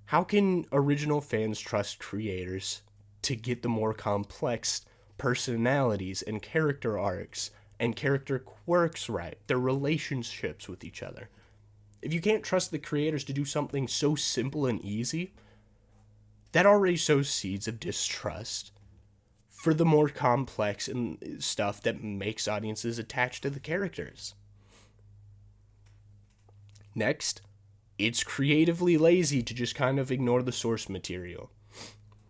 how can original fans trust creators to get the more complex personalities and character arcs and character quirks right, their relationships with each other? If you can't trust the creators to do something so simple and easy, that already sows seeds of distrust for the more complex and stuff that makes audiences attached to the characters. Next, it's creatively lazy to just kind of ignore the source material,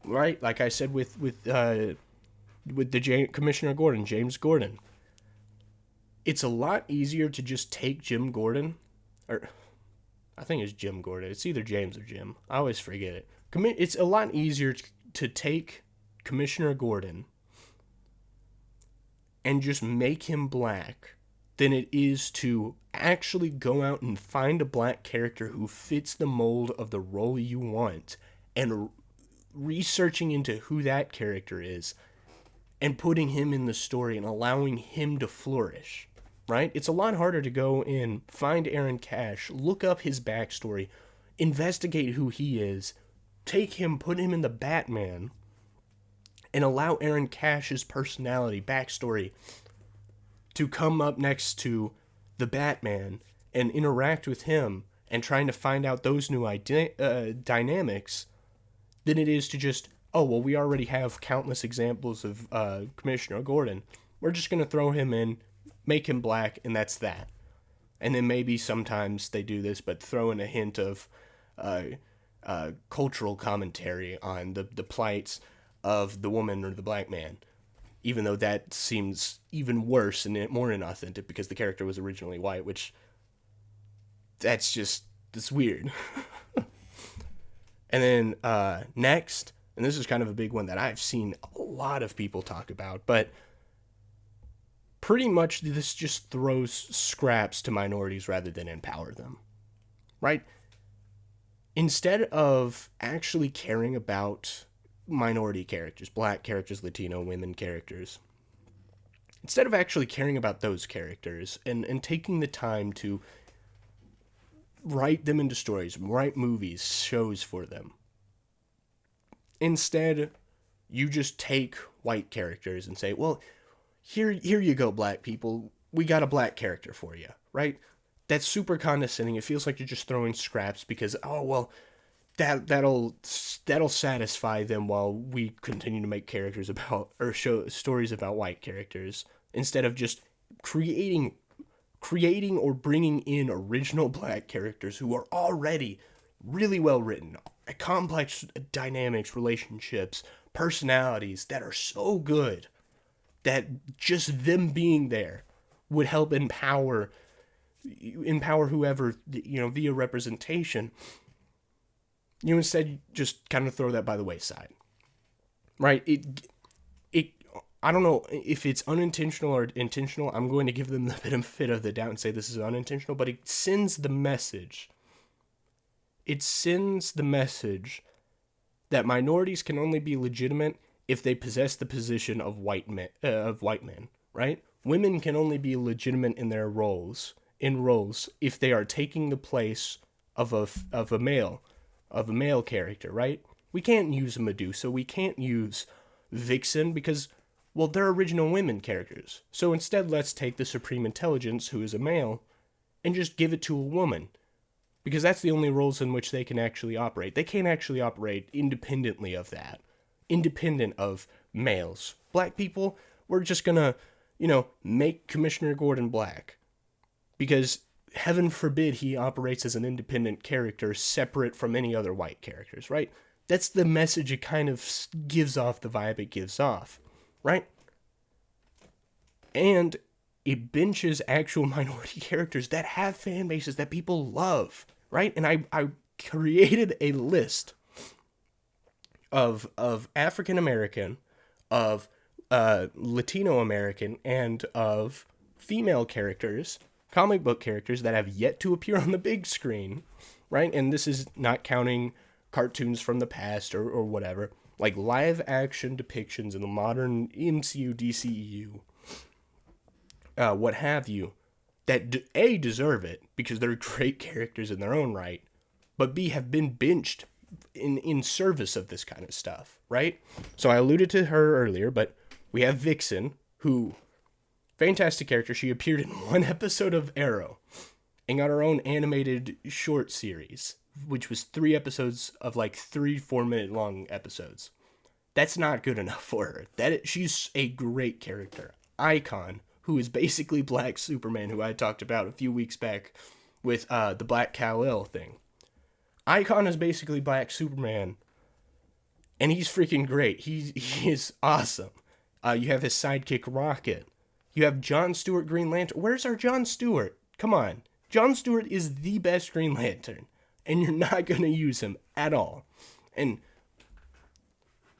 right? Like I said with the Commissioner Gordon, James Gordon. It's a lot easier to just take Jim Gordon, or I think it's Jim Gordon. It's either James or Jim. I always forget it. It's a lot easier to take Commissioner Gordon and just make him black than it is to actually go out and find a black character who fits the mold of the role you want and researching into who that character is and putting him in the story and allowing him to flourish, right? It's a lot harder to go in, find Aaron Cash, look up his backstory, investigate who he is, take him, put him in the Batman, and allow Aaron Cash's personality, backstory, to come up next to the Batman and interact with him and trying to find out those new dynamics than it is to just, oh, well, we already have countless examples of Commissioner Gordon. We're just going to throw him in, make him black, and that's that. And then maybe sometimes they do this, but throw in a hint of cultural commentary on the plights of the woman or the black man. even though that seems even worse and more inauthentic because the character was originally white, which that's weird. And then next, and this is kind of a big one that I've seen a lot of people talk about, but pretty much this just throws scraps to minorities rather than empower them, right? Instead of actually caring about minority characters, black characters, Latino women characters, instead of actually caring about those characters and taking the time to write them into stories, write movies, shows for them, instead you just take white characters and say, well, here you go, black people, we got a black character for you, right? That's super condescending. It feels like you're just throwing scraps because, oh, well, that'll satisfy them while we continue to make characters about, or show stories about white characters, instead of just creating or bringing in original black characters who are already really well written, complex dynamics, relationships, personalities that are so good that just them being there would help empower whoever, via representation. You instead just kind of throw that by the wayside, right? I don't know if it's unintentional or intentional. I'm going to give them the benefit of the doubt and say this is unintentional, but it sends the message. It sends the message that minorities can only be legitimate if they possess the position of white men, right? Women can only be legitimate in their roles if they are taking the place of a male character, right? We can't use Medusa, we can't use Vixen because, well, they're original women characters. So instead, let's take the Supreme Intelligence, who is a male, and just give it to a woman. Because that's the only roles in which they can actually operate. They can't actually operate independently of that. Independent of males. Black people, we're just gonna, make Commissioner Gordon black. Because heaven forbid he operates as an independent character separate from any other white characters, right? That's the message it kind of gives off, the vibe it gives off, right? And it benches actual minority characters that have fan bases that people love, right? And I created a list of African American, of Latino American, and of female characters, comic book characters that have yet to appear on the big screen, right? And this is not counting cartoons from the past or whatever, like live action depictions in the modern MCU, DCEU, what have you, that A, deserve it because they're great characters in their own right, but B, have been benched in service of this kind of stuff, right? So I alluded to her earlier, but we have Vixen, who, fantastic character. She appeared in one episode of Arrow and got her own animated short series, which was 3 episodes of like 3-4 minute long episodes. That's not good enough for her. She's a great character. Icon, who is basically Black Superman, who I talked about a few weeks back with the Black Kal-El thing. Icon is basically Black Superman, and he's freaking great. He is awesome. You have his sidekick Rocket. You have Jon Stewart Green Lantern. Where's our Jon Stewart? Come on. Jon Stewart is the best Green Lantern, and you're not going to use him at all. And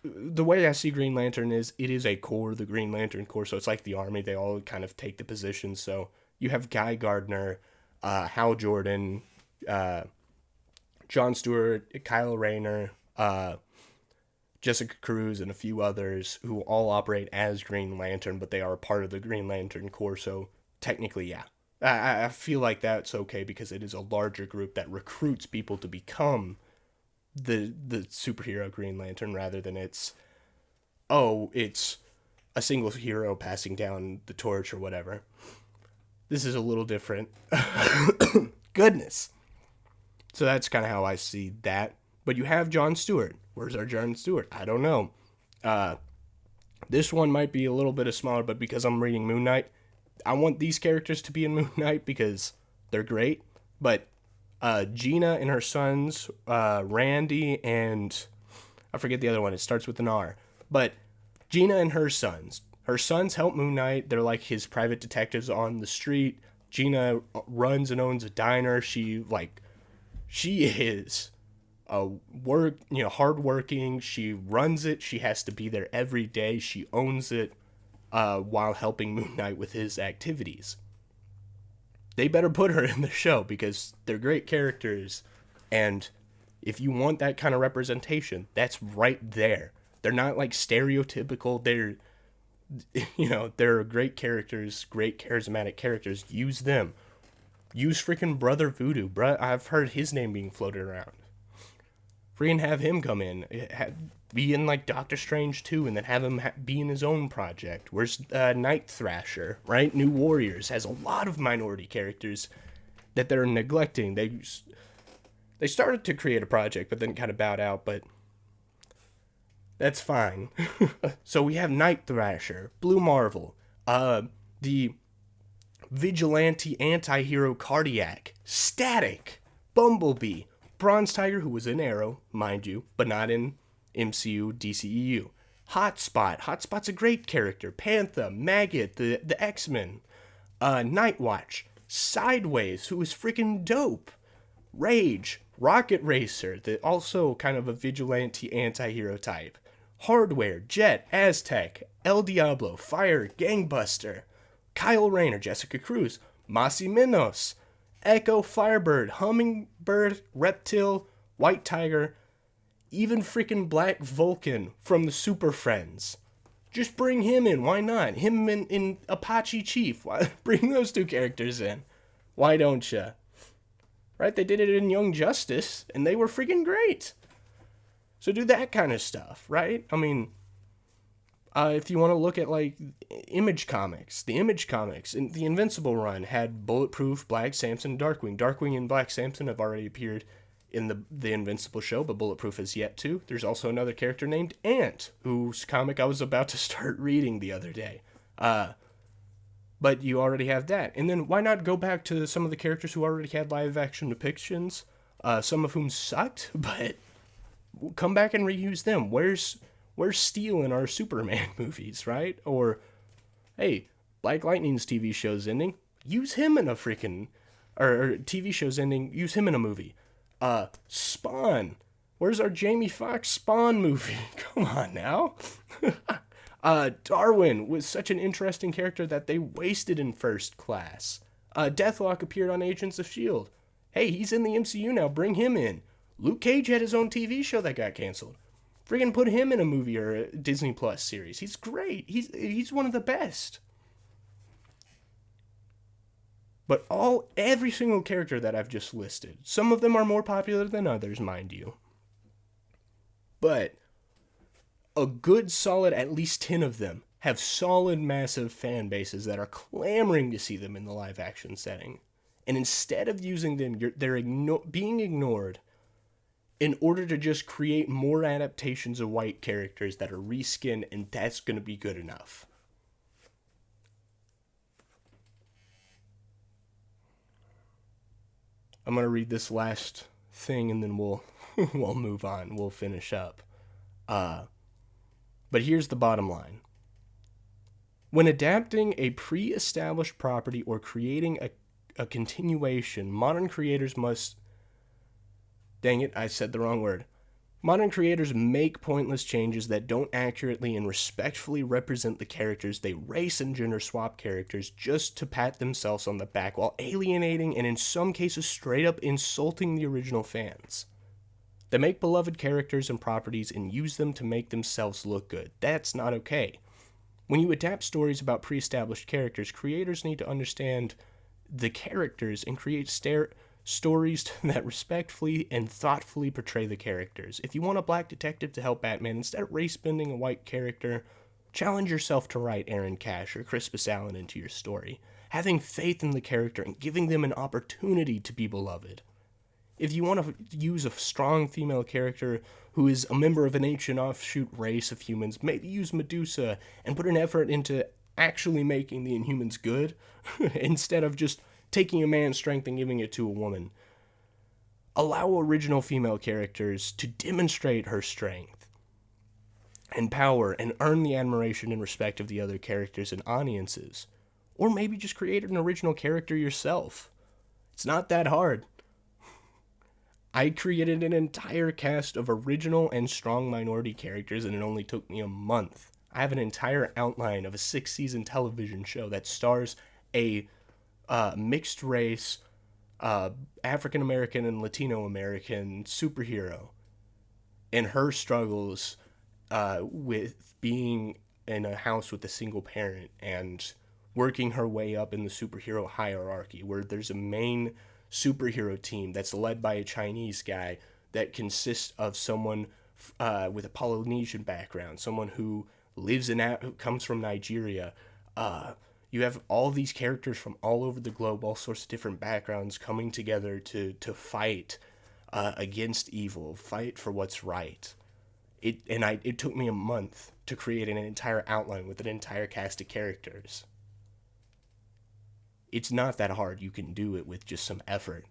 the way I see Green Lantern is, it is a corps, the Green Lantern Corps, so it's like the army. They all kind of take the positions. So you have Guy Gardner, Hal Jordan, Jon Stewart, Kyle Rayner, Jessica Cruz, and a few others who all operate as Green Lantern, but they are a part of the Green Lantern Corps, so technically, yeah. I feel like that's okay because it is a larger group that recruits people to become the superhero Green Lantern rather than it's a single hero passing down the torch or whatever. This is a little different. Goodness. So that's kind of how I see that. But you have Jon Stewart. Where's our Jon Stewart? I don't know. This one might be a little bit smaller, but because I'm reading Moon Knight, I want these characters to be in Moon Knight because they're great. But Gina and her sons, Randy and I forget the other one. It starts with an R. But Gina and her sons, Her sons help Moon Knight. They're like his private detectives on the street. Gina runs and owns a diner. She is hardworking. She runs it. She has to be there every day. She owns it, while helping Moon Knight with his activities. They better put her in the show because they're great characters, and if you want that kind of representation, that's right there. They're not like stereotypical. They're great characters, great charismatic characters. Use them. Use freaking Brother Voodoo. I've heard his name being floated around. Freaking have him come in. Be in like Doctor Strange 2, and then have him be in his own project. Where's Night Thrasher, right? New Warriors has a lot of minority characters that they're neglecting. They started to create a project, but then kind of bowed out, but that's fine. So we have Night Thrasher, Blue Marvel, the vigilante anti-hero Cardiac, Static, Bumblebee, Bronze Tiger, who was in Arrow, mind you, but not in MCU, DCEU. Hotspot. Hotspot's a great character. Panther, Maggot, the X-Men. Nightwatch. Sideways, who is freaking dope. Rage. Rocket Racer, also kind of a vigilante anti-hero type. Hardware. Jet. Aztec. El Diablo. Fire. Gangbuster. Kyle Rayner. Jessica Cruz. Masi Minos. Echo, Firebird, Hummingbird, Reptile, White Tiger, even freaking Black Vulcan from the Super Friends. Just bring him in, why not? Him in Apache Chief, bring those two characters in. Why don't ya? Right, they did it in Young Justice, and they were freaking great. So do that kind of stuff, right? I mean, if you want to look at like Image Comics, the Invincible run had Bulletproof, Black Samson, Darkwing. Darkwing and Black Samson have already appeared in the Invincible show, but Bulletproof is yet to. There's also another character named Ant, whose comic I was about to start reading the other day. But you already have that. And then why not go back to some of the characters who already had live action depictions, some of whom sucked, but come back and reuse them. Where's Steel in our Superman movies, right? Or, hey, Black Lightning's TV show's ending. Use him in a freaking... Or TV show's ending. Use him in a movie. Spawn. Where's our Jamie Foxx Spawn movie? Come on now. Darwin was such an interesting character that they wasted in First Class. Deathlock appeared on Agents of S.H.I.E.L.D. Hey, he's in the MCU now. Bring him in. Luke Cage had his own TV show that got canceled. Friggin' put him in a movie or a Disney Plus series. He's great. He's one of the best. But every single character that I've just listed, some of them are more popular than others, mind you. But a good solid, at least 10 of them, have solid, massive fan bases that are clamoring to see them in the live action setting. And instead of using them, they're being ignored in order to just create more adaptations of white characters that are reskinned, and that's going to be good enough. I'm going to read this last thing, and then we'll move on. We'll finish up. But here's the bottom line. When adapting a pre-established property or creating a continuation, modern creators must... Dang it, I said the wrong word. Modern creators make pointless changes that don't accurately and respectfully represent the characters. They race and gender swap characters just to pat themselves on the back while alienating and in some cases straight up insulting the original fans. They make beloved characters and properties and use them to make themselves look good. That's not okay. When you adapt stories about pre-established characters, creators need to understand the characters and create stories that respectfully and thoughtfully portray the characters. If you want a black detective to help Batman, instead of race-bending a white character, challenge yourself to write Aaron Cash or Crispus Allen into your story, having faith in the character and giving them an opportunity to be beloved. If you want to use a strong female character who is a member of an ancient offshoot race of humans, maybe use Medusa and put an effort into actually making the Inhumans good instead of just taking a man's strength and giving it to a woman. Allow original female characters to demonstrate her strength. and power and earn the admiration and respect of the other characters and audiences. Or maybe just create an original character yourself. It's not that hard. I created an entire cast of original and strong minority characters, and it only took me a month. I have an entire outline of a 6-season television show that stars a mixed race, African American and Latino American superhero, and her struggles with being in a house with a single parent and working her way up in the superhero hierarchy, where there's a main superhero team that's led by a Chinese guy that consists of someone with a Polynesian background, someone who who comes from Nigeria. You have all these characters from all over the globe, all sorts of different backgrounds coming together to fight against evil, fight for what's right. It took me a month to create an entire outline with an entire cast of characters. It's not that hard. You can do it with just some effort.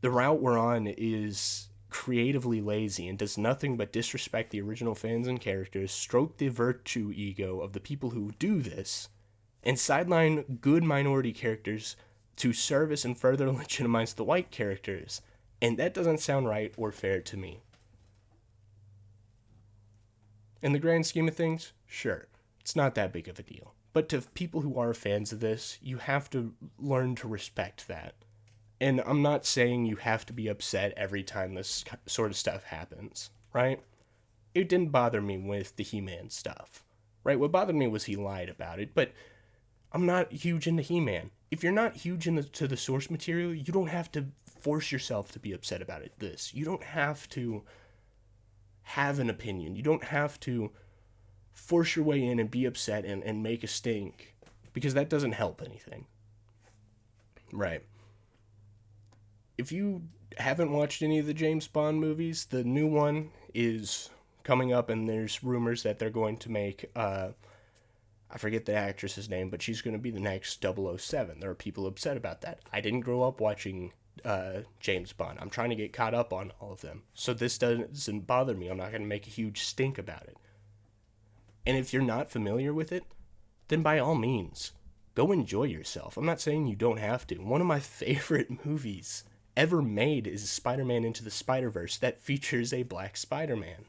The route we're on is creatively lazy and does nothing but disrespect the original fans and characters, stroke the virtue ego of the people who do this, and sideline good minority characters to service and further legitimize the white characters. And that doesn't sound right or fair to me. In the grand scheme of things, sure, it's not that big of a deal. But to people who are fans of this, you have to learn to respect that. And I'm not saying you have to be upset every time this sort of stuff happens, right? It didn't bother me with the He-Man stuff, right? What bothered me was he lied about it, but I'm not huge into He-Man. If you're not huge into the source material, you don't have to force yourself to be upset about it. You don't have to have an opinion. You don't have to force your way in and be upset and make a stink, because that doesn't help anything. Right. If you haven't watched any of the James Bond movies, the new one is coming up, and there's rumors that they're going to make, I forget the actress's name, but she's going to be the next 007. There are people upset about that. I didn't grow up watching James Bond. I'm trying to get caught up on all of them. So this doesn't bother me. I'm not going to make a huge stink about it. And if you're not familiar with it, then by all means, go enjoy yourself. I'm not saying you don't have to. One of my favorite movies ever made is Spider-Man Into the Spider-Verse that features a black Spider-Man.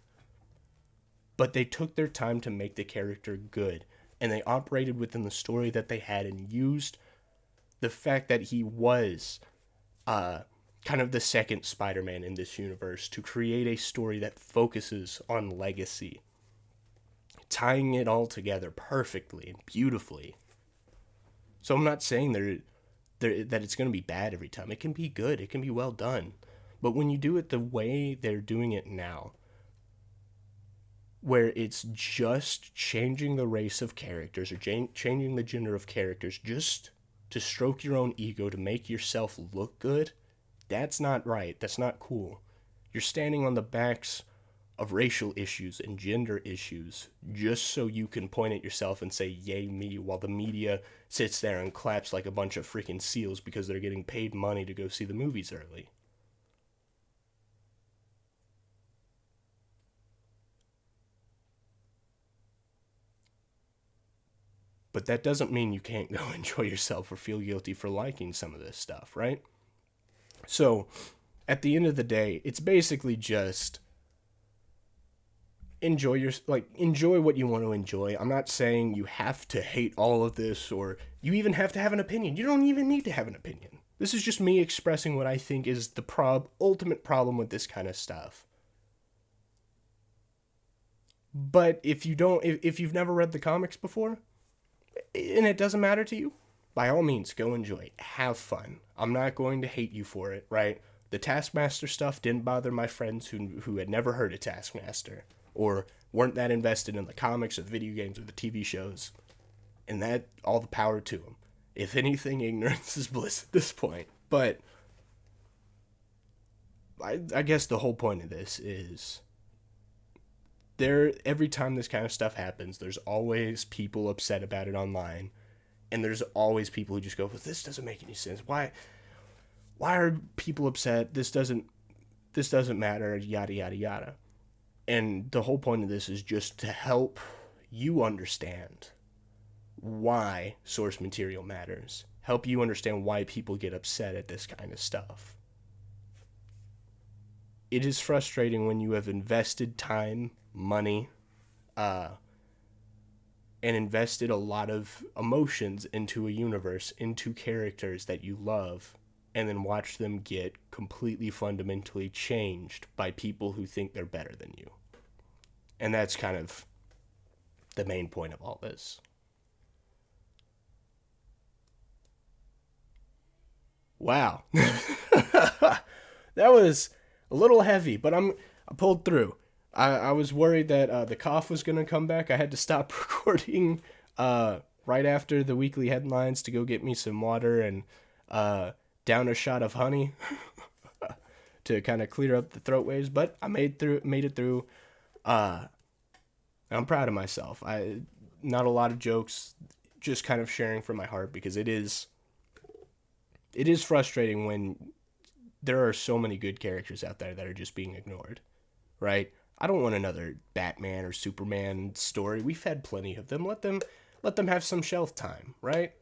But they took their time to make the character good, and they operated within the story that they had and used the fact that he was kind of the second Spider-Man in this universe to create a story that focuses on legacy, tying it all together perfectly and beautifully. So I'm not saying that it's going to be bad every time. It can be good. It can be well done. But when you do it the way they're doing it now, where it's just changing the race of characters or changing the gender of characters just to stroke your own ego to make yourself look good, that's not right. That's not cool. You're standing on the backs of racial issues and gender issues just so you can point at yourself and say, yay me, while the media sits there and claps like a bunch of freaking seals because they're getting paid money to go see the movies early. But that doesn't mean you can't go enjoy yourself or feel guilty for liking some of this stuff, right? So, at the end of the day, it's basically just enjoy what you want to enjoy. I'm not saying you have to hate all of this or you even have to have an opinion. You don't even need to have an opinion. This is just me expressing what I think is the ultimate problem with this kind of stuff. But if you've never read the comics before, and it doesn't matter to you, by all means, go enjoy it. Have fun. I'm not going to hate you for it, right? The Taskmaster stuff didn't bother my friends who had never heard of Taskmaster or weren't that invested in the comics or the video games or the TV shows. And that, all the power to them. If anything, ignorance is bliss at this point. But I guess the whole point of this is every time this kind of stuff happens, there's always people upset about it online, and there's always people who just go, well, this doesn't make any sense. Why are people upset? This doesn't matter, yada yada yada. And the whole point of this is just to help you understand why source material matters. Help you understand why people get upset at this kind of stuff. It is frustrating when you have invested time, money, and invested a lot of emotions into a universe, into characters that you love, and then watch them get completely fundamentally changed by people who think they're better than you. And that's kind of the main point of all this. Wow. That was a little heavy, but I pulled through. I was worried that the cough was going to come back. I had to stop recording right after the weekly headlines to go get me some water and down a shot of honey to kind of clear up the throat waves. But I made it through. I'm proud of myself. Not a lot of jokes, just kind of sharing from my heart, because it is frustrating when there are so many good characters out there that are just being ignored, right? I don't want another Batman or Superman story. We've had plenty of them. Let them have some shelf time, right?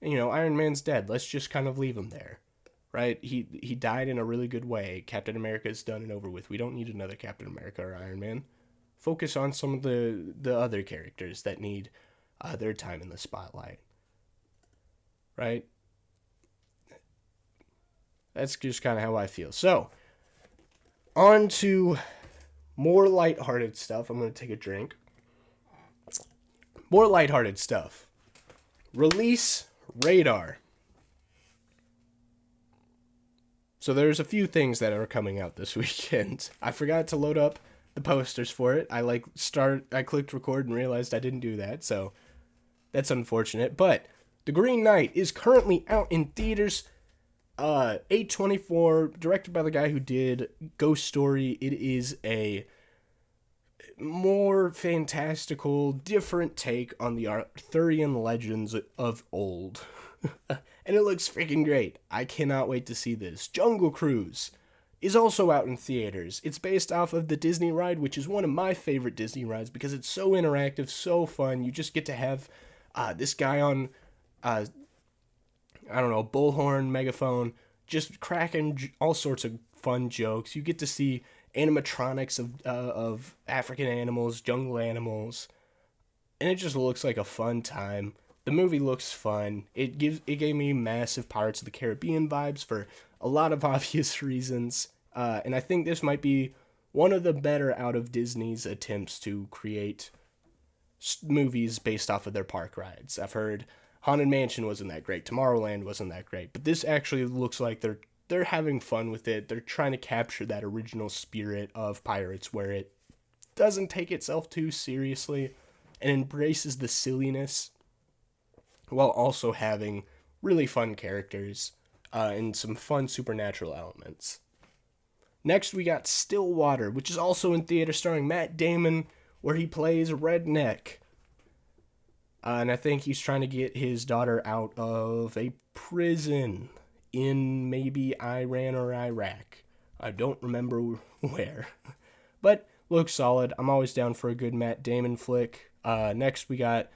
Iron Man's dead. Let's just kind of leave him there, right? He died in a really good way. Captain America is done and over with. We don't need another Captain America or Iron Man. Focus on some of the other characters that need their time in the spotlight, right? That's just kind of how I feel. So, on to more lighthearted stuff. I'm going to take a drink. More lighthearted stuff. Release radar. So there's a few things that are coming out this weekend. I forgot to load up the posters for it. I clicked record and realized I didn't do that, so that's unfortunate. But The Green Knight is currently out in theaters. 8/24, directed by the guy who did Ghost Story. It is a more fantastical, different take on the Arthurian legends of old. And it looks freaking great. I cannot wait to see this. Jungle Cruise is also out in theaters. It's based off of the Disney ride, which is one of my favorite Disney rides because it's so interactive, so fun. You just get to have this guy on, bullhorn, megaphone, just cracking all sorts of fun jokes. You get to see animatronics of African animals, jungle animals, and it just looks like a fun time. The movie looks fun. It gave me massive Pirates of the Caribbean vibes for a lot of obvious reasons, and I think this might be one of the better out of Disney's attempts to create movies based off of their park rides. I've heard Haunted Mansion wasn't that great, Tomorrowland wasn't that great, but this actually looks like they're having fun with it. They're trying to capture that original spirit of Pirates where it doesn't take itself too seriously and embraces the silliness while also having really fun characters and some fun supernatural elements. Next, we got Stillwater, which is also in theater, starring Matt Damon, where he plays a redneck. And I think he's trying to get his daughter out of a prison in maybe Iran or Iraq. I don't remember where. But looks solid. I'm always down for a good Matt Damon flick. Next, we got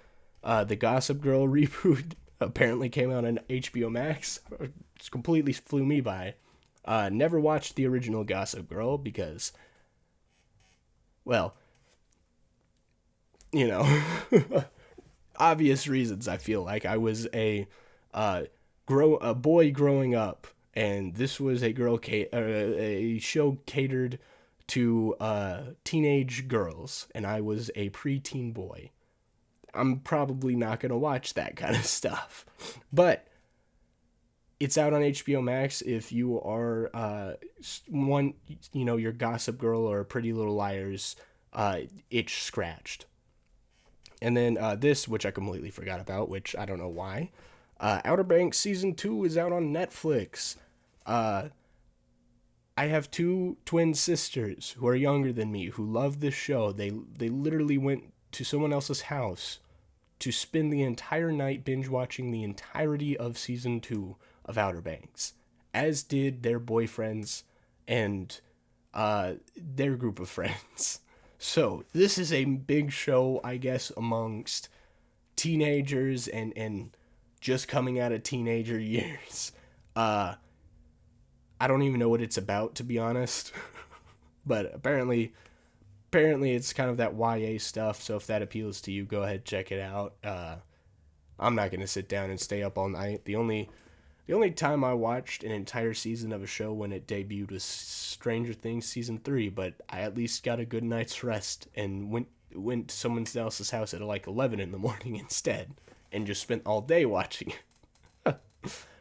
the Gossip Girl reboot. Apparently came out on HBO Max. It completely flew me by. Never watched the original Gossip Girl because, well, obvious reasons. I feel like I was a boy growing up, and this was a show catered to teenage girls, and I was a preteen boy. I'm probably not gonna watch that kind of stuff, but it's out on HBO Max. If you are your Gossip Girl or Pretty Little Liars itch scratched. And then this, which I completely forgot about, which I don't know why. Outer Banks Season 2 is out on Netflix. I have two twin sisters who are younger than me who love this show. They literally went to someone else's house to spend the entire night binge watching the entirety of Season 2 of Outer Banks, as did their boyfriends and their group of friends. So this is a big show, I guess, amongst teenagers and just coming out of teenager years. Uh, I don't even know what it's about, to be honest. But apparently it's kind of that YA stuff. So if that appeals to you, go ahead, check it out. I'm not gonna sit down and stay up all night. The only time I watched an entire season of a show when it debuted was Stranger Things season 3, but I at least got a good night's rest and went to someone else's house at like 11 in the morning instead and just spent all day watching it.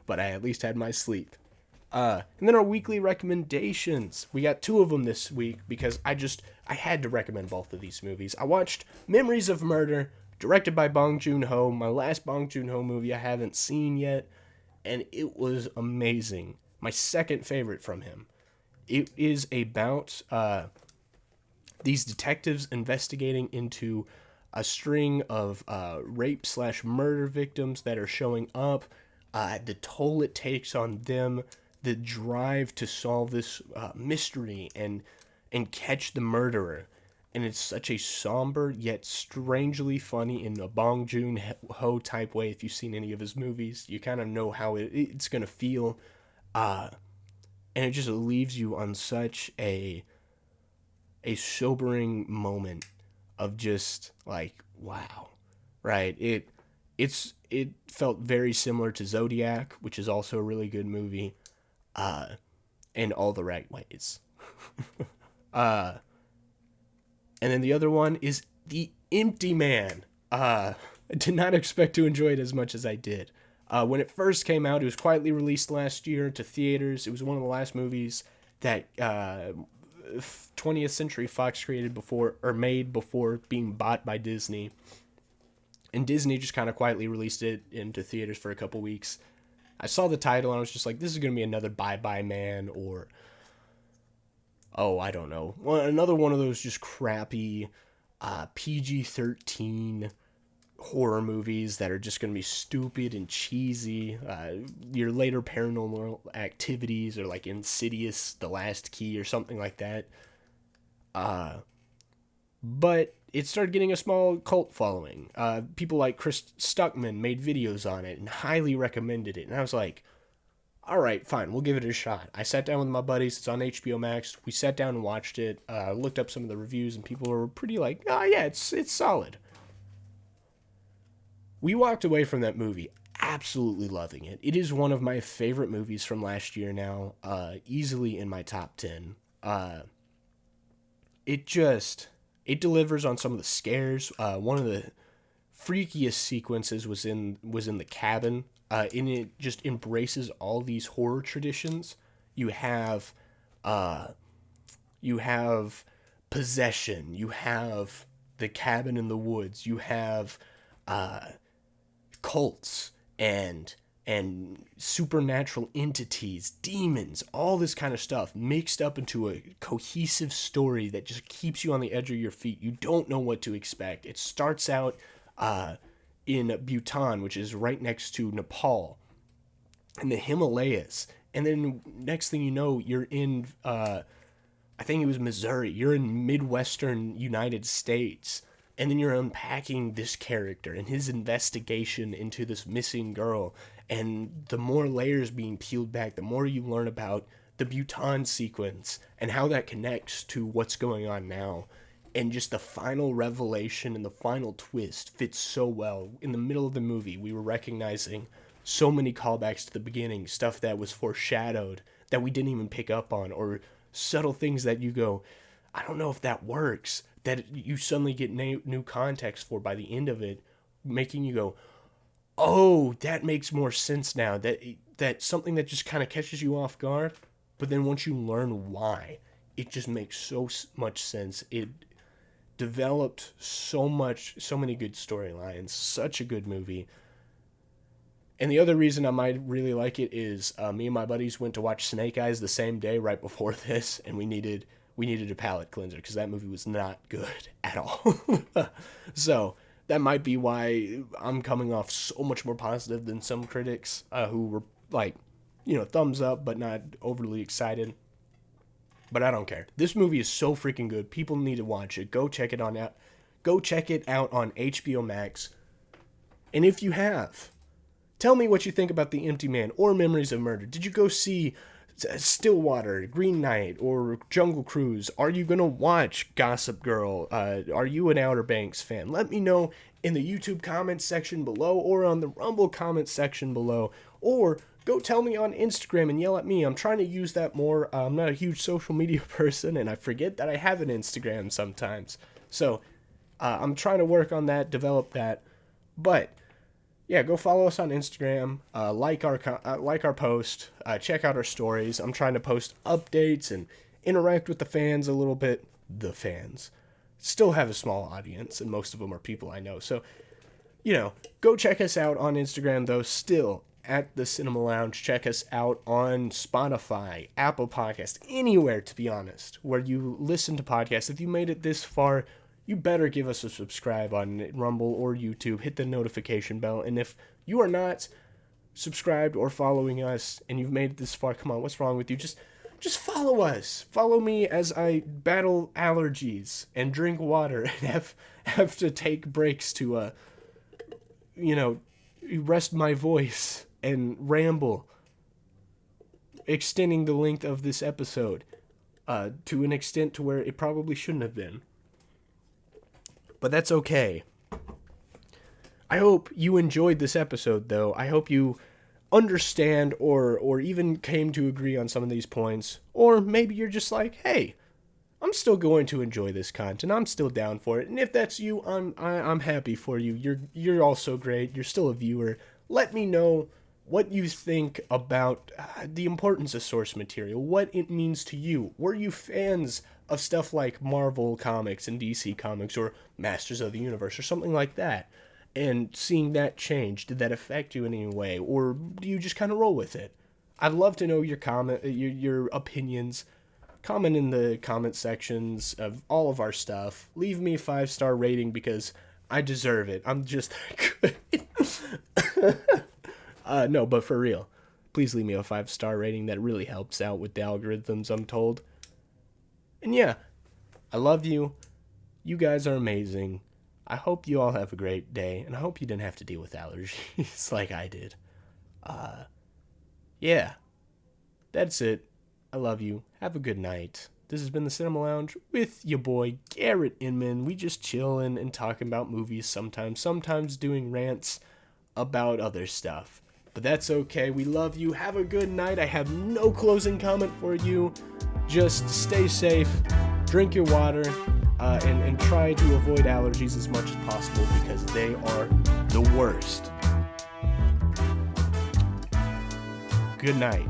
But I at least had my sleep. And then our weekly recommendations. We got 2 of them this week because I had to recommend both of these movies. I watched Memories of Murder, directed by Bong Joon-ho, my last Bong Joon-ho movie I haven't seen yet, and it was amazing. My second favorite from him. It is about these detectives investigating into a string of rape/murder victims that are showing up, the toll it takes on them, the drive to solve this mystery and catch the murderer. And it's such a somber yet strangely funny in a Bong Joon-ho type way. If you've seen any of his movies, you kind of know how it's gonna feel, and it just leaves you on such a sobering moment of just like, wow, right? It felt very similar to Zodiac, which is also a really good movie, in all the right ways. And then the other one is The Empty Man. I did not expect to enjoy it as much as I did. When it first came out, it was quietly released last year to theaters. It was one of the last movies that 20th Century Fox created before, or made before being bought by Disney. And Disney just kind of quietly released it into theaters for a couple weeks. I saw the title and I was just like, this is going to be another Bye Bye Man, or I don't know. Well, another one of those just crappy PG-13 horror movies that are just going to be stupid and cheesy. Your later Paranormal Activities or like Insidious, The Last Key or something like that. But it started getting a small cult following. People like Chris Stuckman made videos on it and highly recommended it. And I was like, all right, fine, we'll give it a shot. I sat down with my buddies. It's on HBO Max. We sat down and watched it. Looked up some of the reviews, and people were pretty like, oh, yeah, it's solid. We walked away from that movie absolutely loving it. It is one of my favorite movies from last year now, easily in my top 10. It delivers on some of the scares. One of the freakiest sequences was in the cabin. And it just embraces all these horror traditions. You have possession. You have the cabin in the woods. You have cults and supernatural entities, demons, all this kind of stuff mixed up into a cohesive story that just keeps you on the edge of your feet. You don't know what to expect. It starts out in Bhutan, which is right next to Nepal, in the Himalayas. And then next thing you know, you're in, I think it was Missouri. You're in Midwestern United States. And then you're unpacking this character and his investigation into this missing girl. And the more layers being peeled back, the more you learn about the Bhutan sequence and how that connects to what's going on now. And just the final revelation and the final twist fits so well. In the middle of the movie, we were recognizing so many callbacks to the beginning, stuff that was foreshadowed that we didn't even pick up on, or subtle things that you go, I don't know if that works, that you suddenly get new context for by the end of it, making you go, oh, that makes more sense now. That something that just kind of catches you off guard, but then once you learn why, it just makes so much sense. It developed so many good storylines, such a good movie. And the other reason I might really like it is me and my buddies went to watch Snake Eyes the same day right before this, and we needed a palate cleanser because that movie was not good at all. So that might be why I'm coming off so much more positive than some critics who were like, thumbs up but not overly excited. But I don't care. This movie is so freaking good. People need to watch it. Go check it out. Go check it out on HBO Max. And if you have, tell me what you think about The Empty Man or Memories of Murder. Did you go see Stillwater, Green Knight, or Jungle Cruise? Are you going to watch Gossip Girl? Are you an Outer Banks fan? Let me know in the YouTube comments section below or on the Rumble comments section below. Or go tell me on Instagram and yell at me. I'm trying to use that more. I'm not a huge social media person, and I forget that I have an Instagram sometimes. So I'm trying to work on that, develop that. But yeah, go follow us on Instagram. Like our post. Check out our stories. I'm trying to post updates and interact with the fans a little bit. The fans still have a small audience, and most of them are people I know. So, go check us out on Instagram, though. Still at the Cinema Lounge. Check us out on Spotify, Apple Podcasts, anywhere, to be honest, where you listen to podcasts. If you made it this far, you better give us a subscribe on Rumble or YouTube. Hit the notification bell. And if you are not subscribed or following us and you've made it this far, come on, what's wrong with you? Just follow us. Follow me as I battle allergies and drink water and have to take breaks to rest my voice and ramble, extending the length of this episode to an extent to where it probably shouldn't have been. But that's okay. I hope you enjoyed this episode, though. I hope you understand or even came to agree on some of these points. Or maybe you're just like, hey, I'm still going to enjoy this content. I'm still down for it. And if that's you, I'm happy for you. You're also great. You're still a viewer. Let me know what you think about the importance of source material, what it means to you. Were you fans of stuff like Marvel Comics and DC Comics or Masters of the Universe or something like that? And seeing that change, did that affect you in any way? Or do you just kind of roll with it? I'd love to know your opinions. Comment in the comment sections of all of our stuff. Leave me a 5-star rating because I deserve it. I'm just that good. No, but for real, please leave me a 5-star rating. That really helps out with the algorithms, I'm told. And yeah, I love you. You guys are amazing. I hope you all have a great day, and I hope you didn't have to deal with allergies like I did. Yeah, that's it. I love you. Have a good night. This has been the Cinema Lounge with your boy, Garrett Inman. We just chilling and talking about movies sometimes doing rants about other stuff. But that's okay. We love you. Have a good night. I have no closing comment for you. Just stay safe, drink your water, and try to avoid allergies as much as possible because they are the worst. Good night.